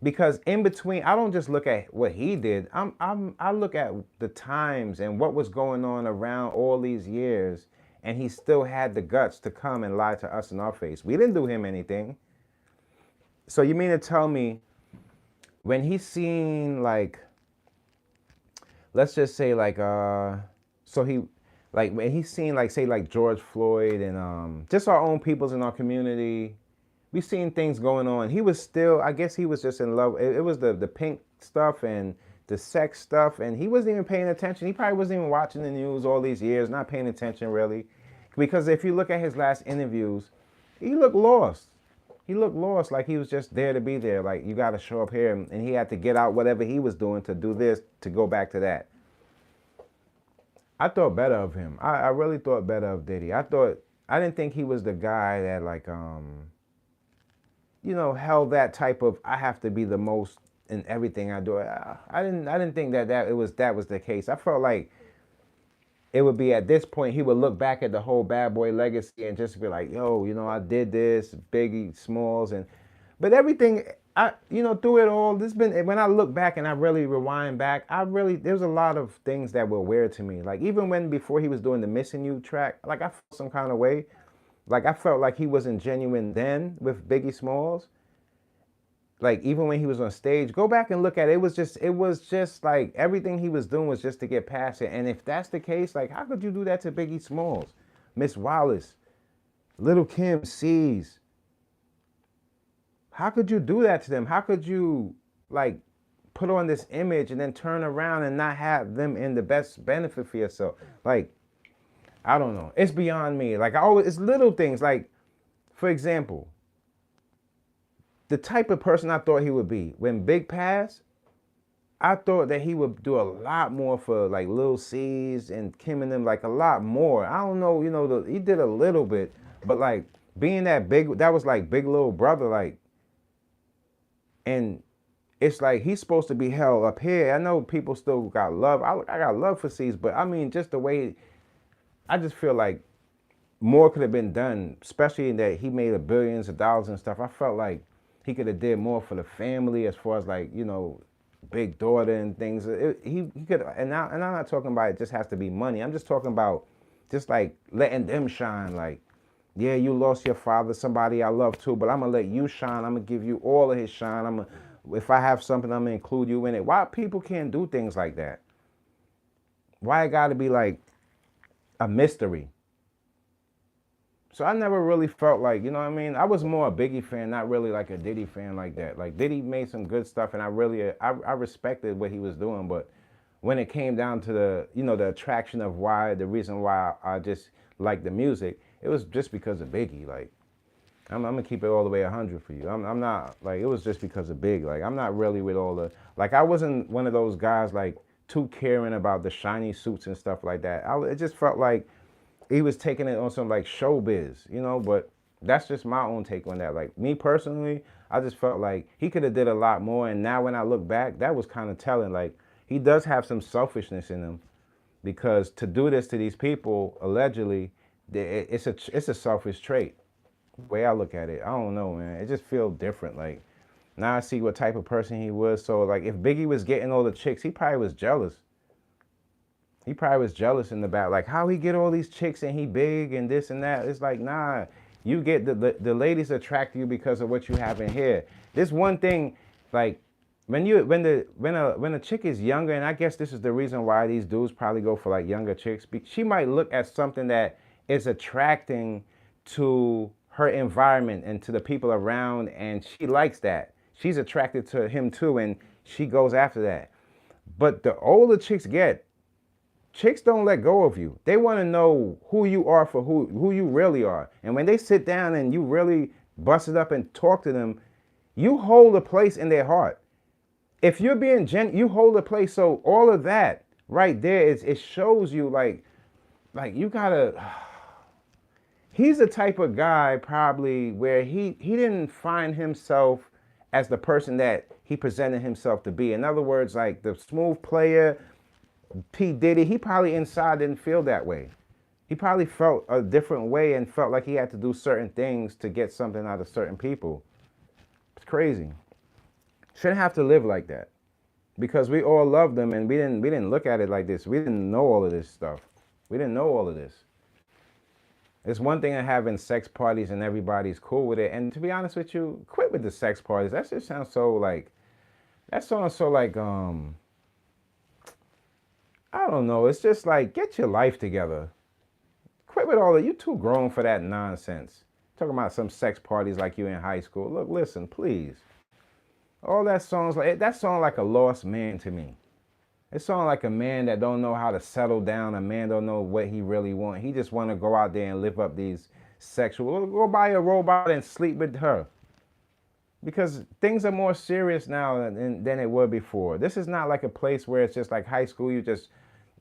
Because in between, I don't just look at what he did. I look at the times and what was going on around all these years, and he still had the guts to come and lie to us in our face. We didn't do him anything. So you mean to tell me when he's seen, like, let's just say, like, so he, like, when he's seen, like, say, like George Floyd and just our own peoples in our community, we've seen things going on. He was still, I guess he was just in love. It was the pink stuff and the sex stuff, and he wasn't even paying attention. He probably wasn't even watching the news all these years, not paying attention really. Because if you look at his last interviews, he looked lost. He looked lost, like he was just there to be there. Like, you got to show up here, and he had to get out whatever he was doing to do this, to go back to that. I thought better of him. I really thought better of Diddy. I didn't think he was the guy that, like, you know, held that type of, I have to be the most in everything I do. I didn't think that was the case. I felt like it would be at this point he would look back at the whole Bad Boy legacy and just be like, yo, you know, I did this, Biggie, Smalls, but everything, you know, through it all, when I look back and I really rewind back, there's a lot of things that were weird to me. Like, even before he was doing the Missing You track, like, I felt some kind of way. Like, I felt like he wasn't genuine then with Biggie Smalls. Like, even when he was on stage, go back and look at it. It was just like everything he was doing was just to get past it. And if that's the case, like, how could you do that to Biggie Smalls, Miss Wallace, Little Kim, C's? How could you do that to them? How could you, like, put on this image and then turn around and not have them in the best benefit for yourself? Like, I don't know. It's beyond me. Like, it's little things. Like, for example, the type of person I thought he would be. When Big passed, I thought that he would do a lot more for, like, Lil C's and Kim and them, like, a lot more. I don't know, you know, he did a little bit, but, like, being that big, that was like big little brother, like, and it's like he's supposed to be held up here. I know people still got love. I got love for C's, but I mean, just the way, I just feel like more could have been done, especially in that he made billions of dollars and stuff. I felt like he could have did more for the family as far as, like, you know, big daughter and things. He could, and I'm not talking about it just has to be money. I'm just talking about just, like, letting them shine. Like, yeah, you lost your father, somebody I love too, but I'm gonna let you shine. I'm gonna give you all of his shine. If I have something, I'm gonna include you in it. Why people can't do things like that? Why it gotta be like a mystery? So I never really felt like, you know what I mean? I was more a Biggie fan, not really like a Diddy fan like that. Like, Diddy made some good stuff, and I respected what he was doing. But when it came down to the, you know, the attraction of the reason why I just like the music, it was just because of Biggie. Like, I'm gonna keep it all the way 100 for you. I'm not, like, it was just because of Big. Like, I'm not really with all the, like, I wasn't one of those guys, like, too caring about the shiny suits and stuff like that. It just felt like he was taking it on some, like, showbiz, you know, but that's just my own take on that. Like, me personally, I just felt like he could have did a lot more, and now when I look back, that was kind of telling. Like, he does have some selfishness in him, because to do this to these people, allegedly, it's a selfish trait. The way I look at it, I don't know, man. It just feels different. Like, now I see what type of person he was. So, like, if Biggie was getting all the chicks, he probably was jealous. He probably was jealous in the back, like, how he get all these chicks and he big and this and that. It's like, nah, you get the ladies attract you because of what you have in here. This one thing, like, when a chick is younger, and I guess this is the reason why these dudes probably go for, like, younger chicks. She might look at something that is attracting to her environment and to the people around, and she likes that. She's attracted to him too, and she goes after that. But the older chicks get, chicks don't let go of you. They want to know who you are for who you really are. And when they sit down and you really bust it up and talk to them, you hold a place in their heart. If you're being you hold a place. So all of that right there, it shows you, like you gotta, he's the type of guy probably where he didn't find himself as the person that he presented himself to be. In other words, like the smooth player, P. Diddy, he probably inside didn't feel that way. He probably felt a different way and felt like he had to do certain things to get something out of certain people. It's crazy. Shouldn't have to live like that. Because we all loved them and we didn't look at it like this. We didn't know all of this stuff. We didn't know all of this. It's one thing to having sex parties and everybody's cool with it. And to be honest with you, quit with the sex parties. That just sounds so like, that sounds so like, I don't know. It's just like, get your life together. Quit with all that. You too grown for that nonsense. Talking about some sex parties like you in high school. Look, listen, please. All that songs like that sound like a lost man to me. It sounds like a man that don't know how to settle down. A man don't know what he really want. He just want to go out there and live up these sexual. Go buy a robot and sleep with her. Because things are more serious now than it were before. This is not like a place where it's just like high school.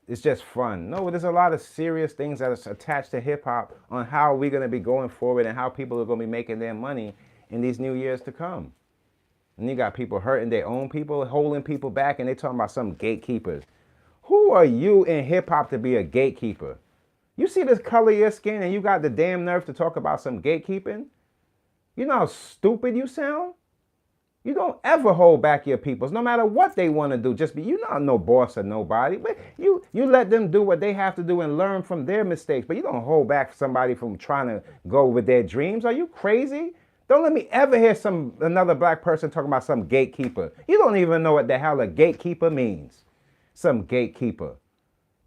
It's just fun. No, there's a lot of serious things that are attached to hip hop on how we're gonna be going forward and how people are gonna be making their money in these new years to come. And you got people hurting their own people, holding people back, and they talking about some gatekeepers. Who are you in hip hop to be a gatekeeper? You see this color of your skin and you got the damn nerve to talk about some gatekeeping? You know how stupid you sound? You don't ever hold back your peoples, no matter what they want to do. Just be, you're not no boss of nobody. But you let them do what they have to do and learn from their mistakes. But you don't hold back somebody from trying to go with their dreams. Are you crazy? Don't let me ever hear another black person talking about some gatekeeper. You don't even know what the hell a gatekeeper means. Some gatekeeper.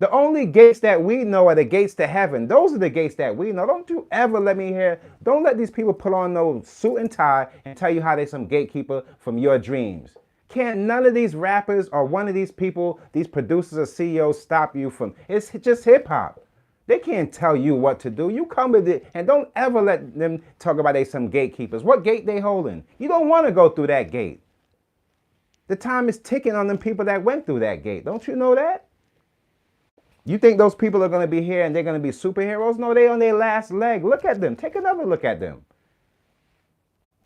The only gates that we know are the gates to heaven. Those are the gates that we know. Don't you ever let me hear, don't let these people put on no suit and tie and tell you how they're some gatekeeper from your dreams. Can't none of these rappers or one of these people, these producers or CEOs stop you from, it's just hip hop. They can't tell you what to do. You come with it and don't ever let them talk about they some gatekeepers. What gate they holding? You don't want to go through that gate. The time is ticking on them people that went through that gate. Don't you know that? You think those people are going to be here and they're going to be superheroes? No, they're on their last leg. Look at them. Take another look at them.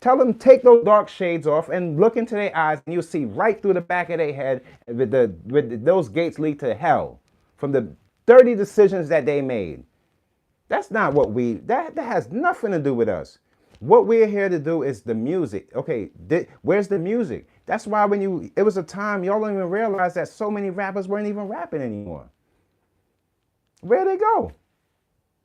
Tell them take those dark shades off and look into their eyes and you'll see right through the back of their head with those gates lead to hell from the 30 decisions that they made. That's not what that has nothing to do with us. What we're here to do is the music. Okay, where's the music? That's why it was a time y'all don't even realize that so many rappers weren't even rapping anymore. Where'd they go?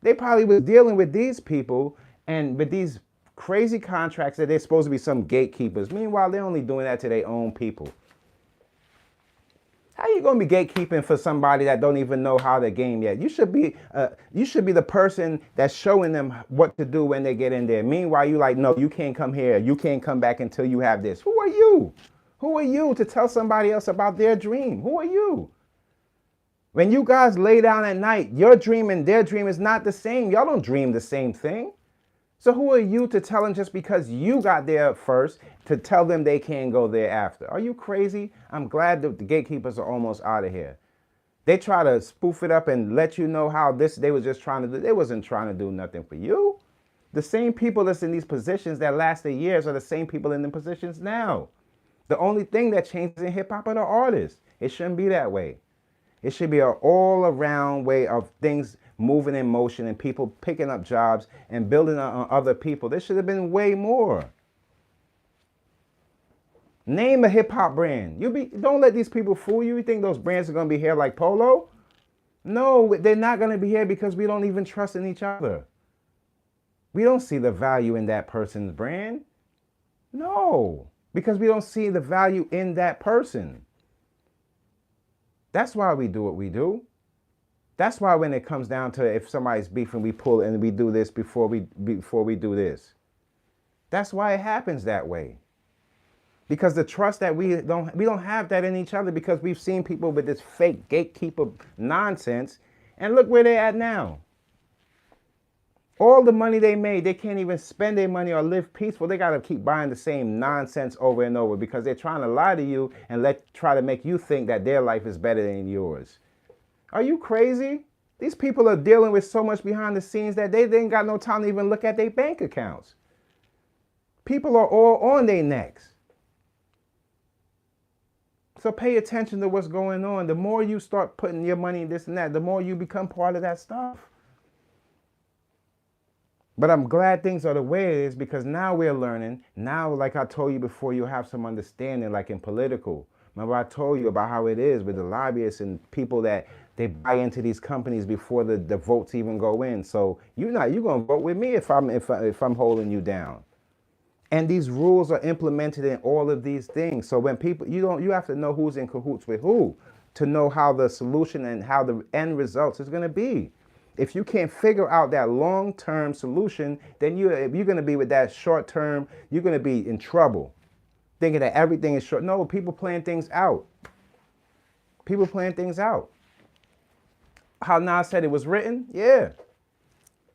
They probably was dealing with these people and with these crazy contracts that they're supposed to be some gatekeepers. Meanwhile, they're only doing that to their own people. How you gonna be gatekeeping for somebody that don't even know how the game yet? You should be the person that's showing them what to do when they get in there. Meanwhile, you like, no, you can't come here. You can't come back until you have this. Who are you? Who are you to tell somebody else about their dream? Who are you? When you guys lay down at night, your dream and their dream is not the same. Y'all don't dream the same thing. So who are you to tell them just because you got there first to tell them they can't go there after? Are you crazy? I'm glad that the gatekeepers are almost out of here. They try to spoof it up and let you know how they was just trying to do. They wasn't trying to do nothing for you. The same people that's in these positions that lasted years are the same people in the positions now. The only thing that changes in hip hop are the artists. It shouldn't be that way. It should be an all-around way of things moving in motion and people picking up jobs and building on other people. There should have been way more. Name a hip-hop brand. Don't let these people fool you. You think those brands are going to be here like Polo? No, they're not going to be here because we don't even trust in each other. We don't see the value in that person's brand. No, because we don't see the value in that person. That's why we do what we do. That's why when it comes down to if somebody's beefing, we pull and we do this before we do this. That's why it happens that way. Because the trust that we don't have that in each other because we've seen people with this fake gatekeeper nonsense and look where they're at now. All the money they made, they can't even spend their money or live peaceful. They got to keep buying the same nonsense over and over because they're trying to lie to you and try to make you think that their life is better than yours. Are you crazy? These people are dealing with so much behind the scenes that they ain't got no time to even look at their bank accounts. People are all on their necks. So pay attention to what's going on. The more you start putting your money in this and that, the more you become part of that stuff. But I'm glad things are the way it is because now we're learning. Now, like I told you before, you have some understanding, like in political. Remember I told you about how it is with the lobbyists and people that they buy into these companies before the votes even go in. So you're gonna vote with me if I'm holding you down. And these rules are implemented in all of these things. So when people you have to know who's in cahoots with who to know how the solution and how the end results is gonna be. If you can't figure out that long-term solution, then you're going to be with that short-term, you're going to be in trouble. Thinking that everything is short. No, people plan things out. People plan things out. How Nas said it was written? Yeah.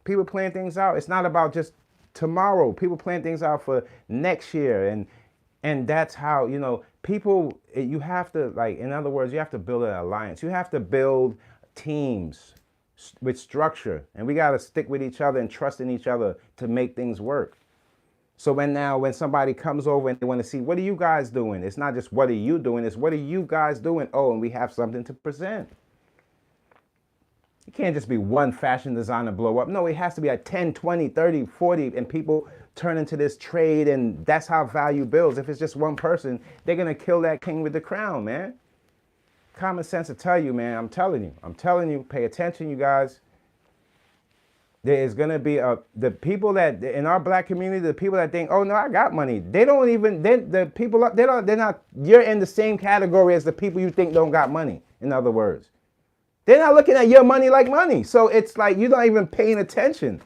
People plan things out. It's not about just tomorrow. People plan things out for next year. And that's how, people, you have to, like, in other words, you have to build an alliance. You have to build teams with structure, and we got to stick with each other and trust in each other to make things work. So when somebody comes over and they want to see, what are you guys doing? It's not just what are you doing, it's what are you guys doing? Oh, and we have something to present. You can't just be one fashion designer blow up. No, it has to be at 10, 20, 30, 40, and people turn into this trade, and that's how value builds. If it's just one person, they're going to kill that king with the crown, man. Common sense will tell you, man. I'm telling you, pay attention, you guys. There is going to be the people that in our black community, the people that think, oh no, I got money. They don't even, the people, they're not, you're in the same category as the people you think don't got money. In other words, they're not looking at your money like money. So it's like, you're not even paying attention.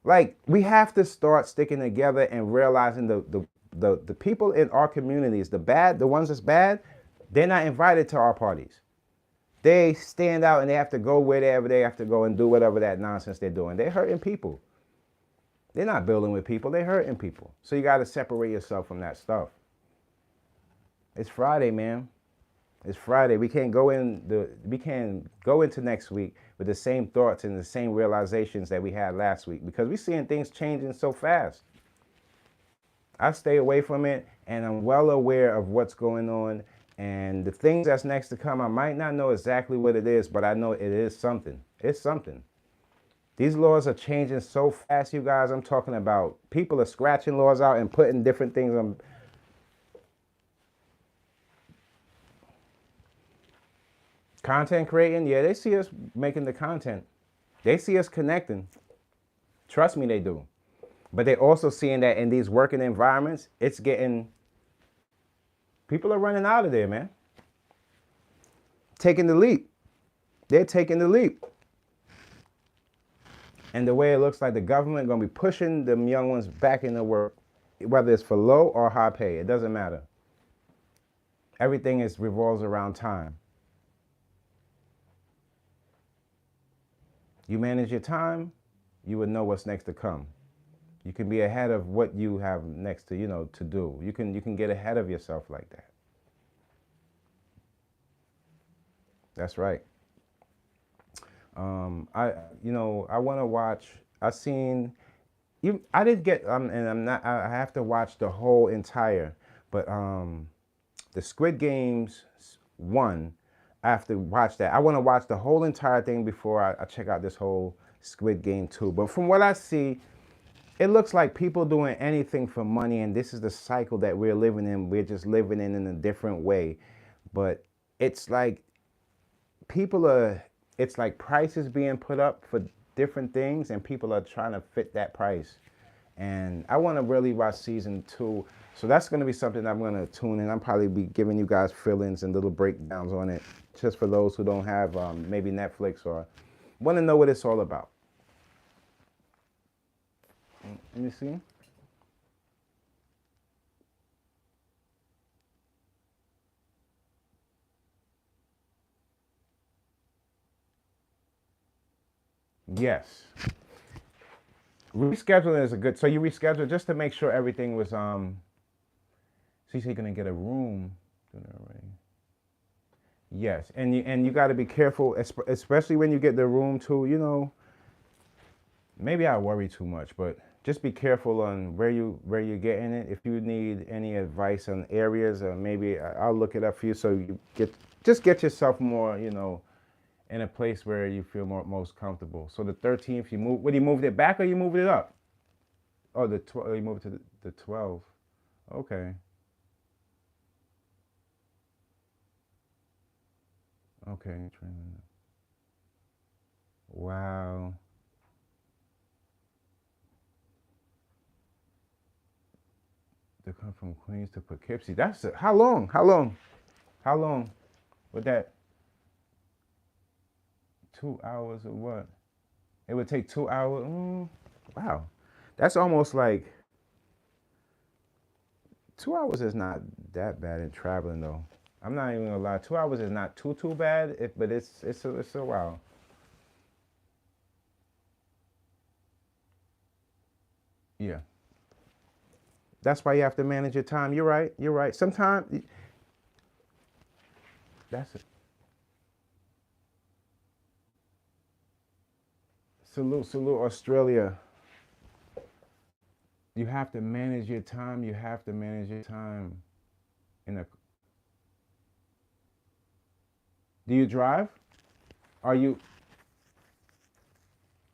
Like, we have to start sticking together and realizing the people in our communities, the ones that's bad, they're not invited to our parties. They stand out and they have to go wherever they have to go and do whatever that nonsense they're doing. They're hurting people. They're not building with people. They're hurting people. So you got to separate yourself from that stuff. It's Friday, man. It's Friday. We can't go into next week with the same thoughts and the same realizations that we had last week because we're seeing things changing so fast. I stay away from it, and I'm well aware of what's going on. And the things that's next to come, I might not know exactly what it is, but I know it is something. It's something. These laws are changing so fast, you guys. I'm talking about people are scratching laws out and putting different things on. Content creating, yeah, they see us making the content. They see us connecting. Trust me, they do. But they're also seeing that in these working environments, it's getting... People are running out of there, man. Taking the leap. They're taking the leap. And the way it looks like the government going to be pushing them young ones back into work, whether it's for low or high pay, it doesn't matter. Everything revolves around time. You manage your time, you would know what's next to come. You can be ahead of what you have next to, to do. You can get ahead of yourself like that. That's right. I want to watch. I didn't get. And I'm not. I have to watch the whole entire. But the Squid Games 1. I have to watch that. I want to watch the whole entire thing before I check out this whole Squid Game 2. But from what I see, it looks like people doing anything for money, and this is the cycle that we're living in. We're just living in a different way. But it's like it's like prices being put up for different things, and people are trying to fit that price. And I want to really watch season 2. So that's going to be something I'm going to tune in. I'll probably be giving you guys fill-ins and little breakdowns on it, just for those who don't have maybe Netflix or want to know what it's all about. Let me see. Yes. Rescheduling is a good, so you reschedule just to make sure everything was, so you say you're gonna get a room. Yes, and you got to be careful, especially when you get the room too, maybe I worry too much, but just be careful on where you're getting it. If you need any advice on areas, or maybe I'll look it up for you, so you get yourself more, in a place where you feel most comfortable. So the 13th, you move. What, you moved it back or you moved it up? Oh, the 12. You moved it to the 12. Okay. Okay. Wow. To come from Queens to Poughkeepsie. That's it. How long? How long? How long? With that 2 hours or what? It would take 2 hours. Wow. That's almost like 2 hours is not that bad in traveling though. I'm not even gonna lie. 2 hours is not too bad. But it's a while. Yeah. That's why you have to manage your time. You're right. You're right. Sometimes that's it. Salute Australia. You have to manage your time. You have to manage your time. In a, do you drive? Are you?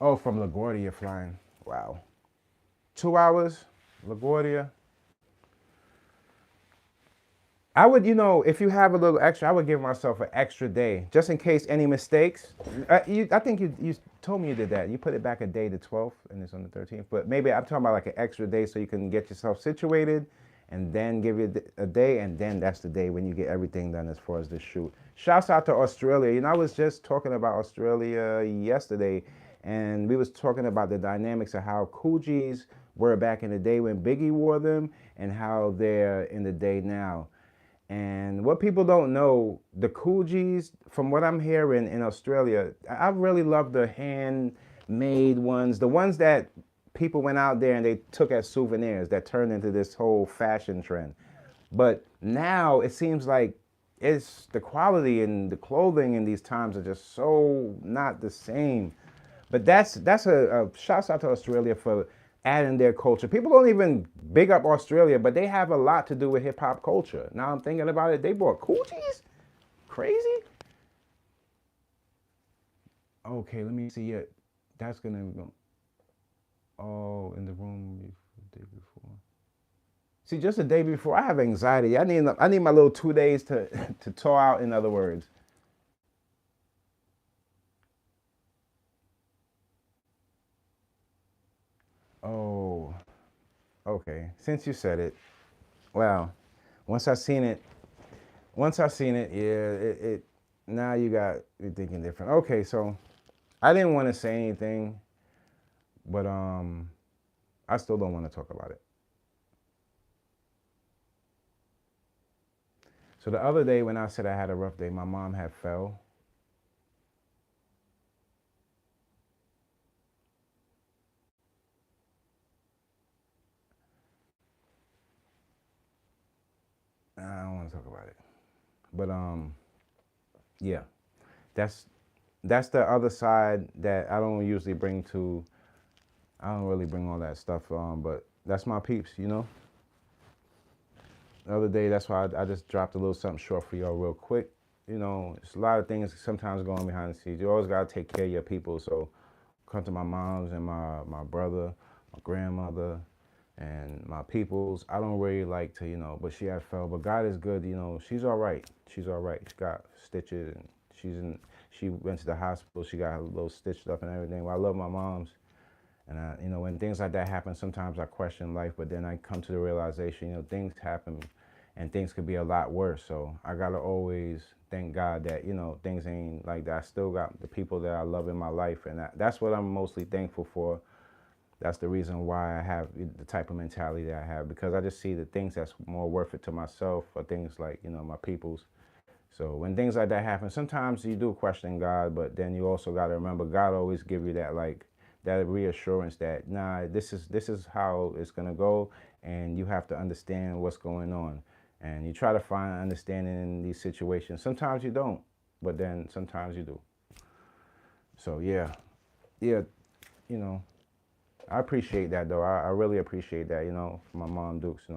Oh, from LaGuardia you're flying. Wow. 2 hours, LaGuardia. I would, if you have a little extra, I would give myself an extra day just in case any mistakes. I think you told me you did that. You put it back a day, the 12th, and it's on the 13th. But maybe I'm talking about like an extra day so you can get yourself situated and then give you a day, and then that's the day when you get everything done as far as the shoot. Shouts out to Australia. I was just talking about Australia yesterday, and we was talking about the dynamics of how Coogis were back in the day when Biggie wore them and how they're in the day now. And what people don't know, the Coogis, from what I'm hearing in Australia, I really love the handmade ones, the ones that people went out there and they took as souvenirs that turned into this whole fashion trend. But now it seems like it's the quality and the clothing in these times are just so not the same. But that's a shouts out to Australia for adding their culture. People don't even big up Australia, but they have a lot to do with hip hop culture. Now I'm thinking about it, they bought Coogies? Crazy? Okay, let me see it. That's gonna go. Oh, in the room the day before. See, just the day before, I have anxiety. I need my little 2 days to to thaw out. In other words, oh, okay. Since you said it, well, once I seen it, yeah, it now you got you thinking different. Okay, so I didn't want to say anything, but I still don't want to talk about it. So the other day when I said I had a rough day, my mom had fell. I don't want to talk about it. But yeah, that's that's the other side that I don't usually bring to. I don't really bring all that stuff on, but that's my peeps. The other day, that's why I just dropped a little something short for y'all real quick. It's a lot of things sometimes going behind the scenes. You always gotta take care of your people. So come to my mom's and my brother, my grandmother, and my peoples. I don't really like to, but she had fell. But God is good. She's all right. She's all right. She got stitches and she went to the hospital. She got a little stitched up and everything. Well, I love my mom's. And when things like that happen, sometimes I question life, but then I come to the realization, things happen and things could be a lot worse. So I gotta always thank God that, things ain't like that. I still got the people that I love in my life, and that's what I'm mostly thankful for. That's the reason why I have the type of mentality that I have, because I just see the things that's more worth it to myself or things like, my people's. So when things like that happen, sometimes you do question God, but then you also got to remember God always give you that that reassurance that nah, this is how it's gonna go, and you have to understand what's going on, and you try to find understanding in these situations. Sometimes you don't, but then sometimes you do. So yeah, yeah, you know, I appreciate that though. I really appreciate that. For my mom Dukes.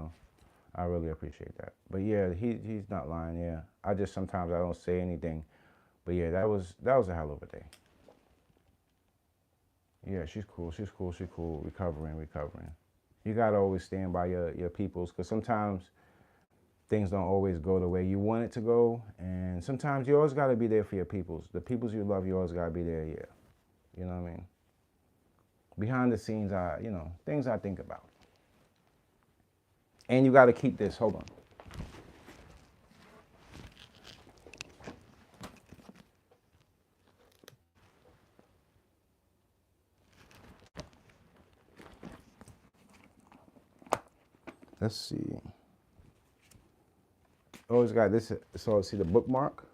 I really appreciate that. But yeah, he's not lying. Yeah, I just sometimes I don't say anything, But yeah, that was a hell of a day. Yeah, she's cool. She's cool. She's cool. Recovering. You gotta always stand by your peoples, because sometimes things don't always go the way you want it to go, and sometimes you always gotta be there for your peoples. The peoples you love, you always gotta be there. Yeah, you know what I mean. Behind the scenes, things I think about. And you gotta keep this. Hold on. Let's see. Always got this. So see the bookmark.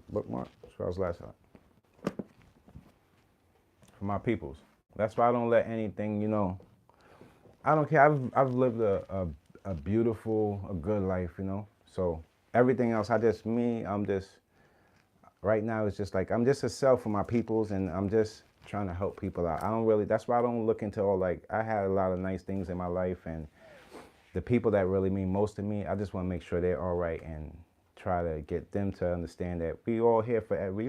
Bookmark. That's what I was last time. For my peoples. That's why I don't let anything. I don't care. I've lived a beautiful, a good life. So everything else, I'm just. Right now, it's just like I'm just a self for my peoples, and I'm just trying to help people out. I don't really. That's why I don't look into all I had a lot of nice things in my life, and the people that really mean most to me, I just want to make sure they're all right and try to get them to understand that we all here for we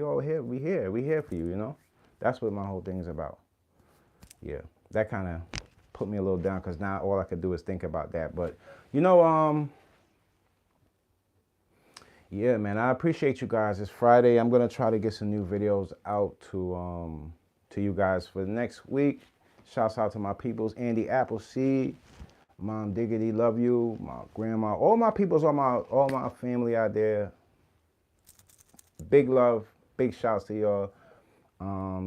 here for you. That's what my whole thing is about. Yeah, that kind of put me a little down, because now all I could do is think about that. But yeah, man, I appreciate you guys. It's Friday. I'm gonna try to get some new videos out to you guys for the next week. Shouts out to my peoples, Andy Appleseed, Mom Diggity, love you, my grandma, all my peoples, all my family out there. Big love, big shouts to y'all.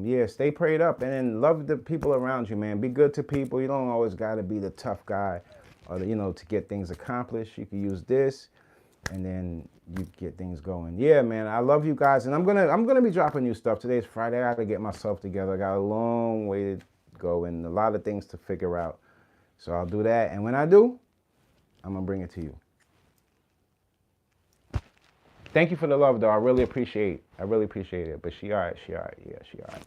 Yeah, stay prayed up, and then love the people around you, man. Be good to people. You don't always gotta be the tough guy, or to get things accomplished. You can use this, and then you get things going. Yeah, man, I love you guys, and I'm gonna be dropping new stuff. Today's Friday. I gotta get myself together. I got a long way to go and a lot of things to figure out. So I'll do that, and when I do, I'm gonna bring it to you. Thank you for the love, though. I really appreciate it. But she all right. Yeah, she all right.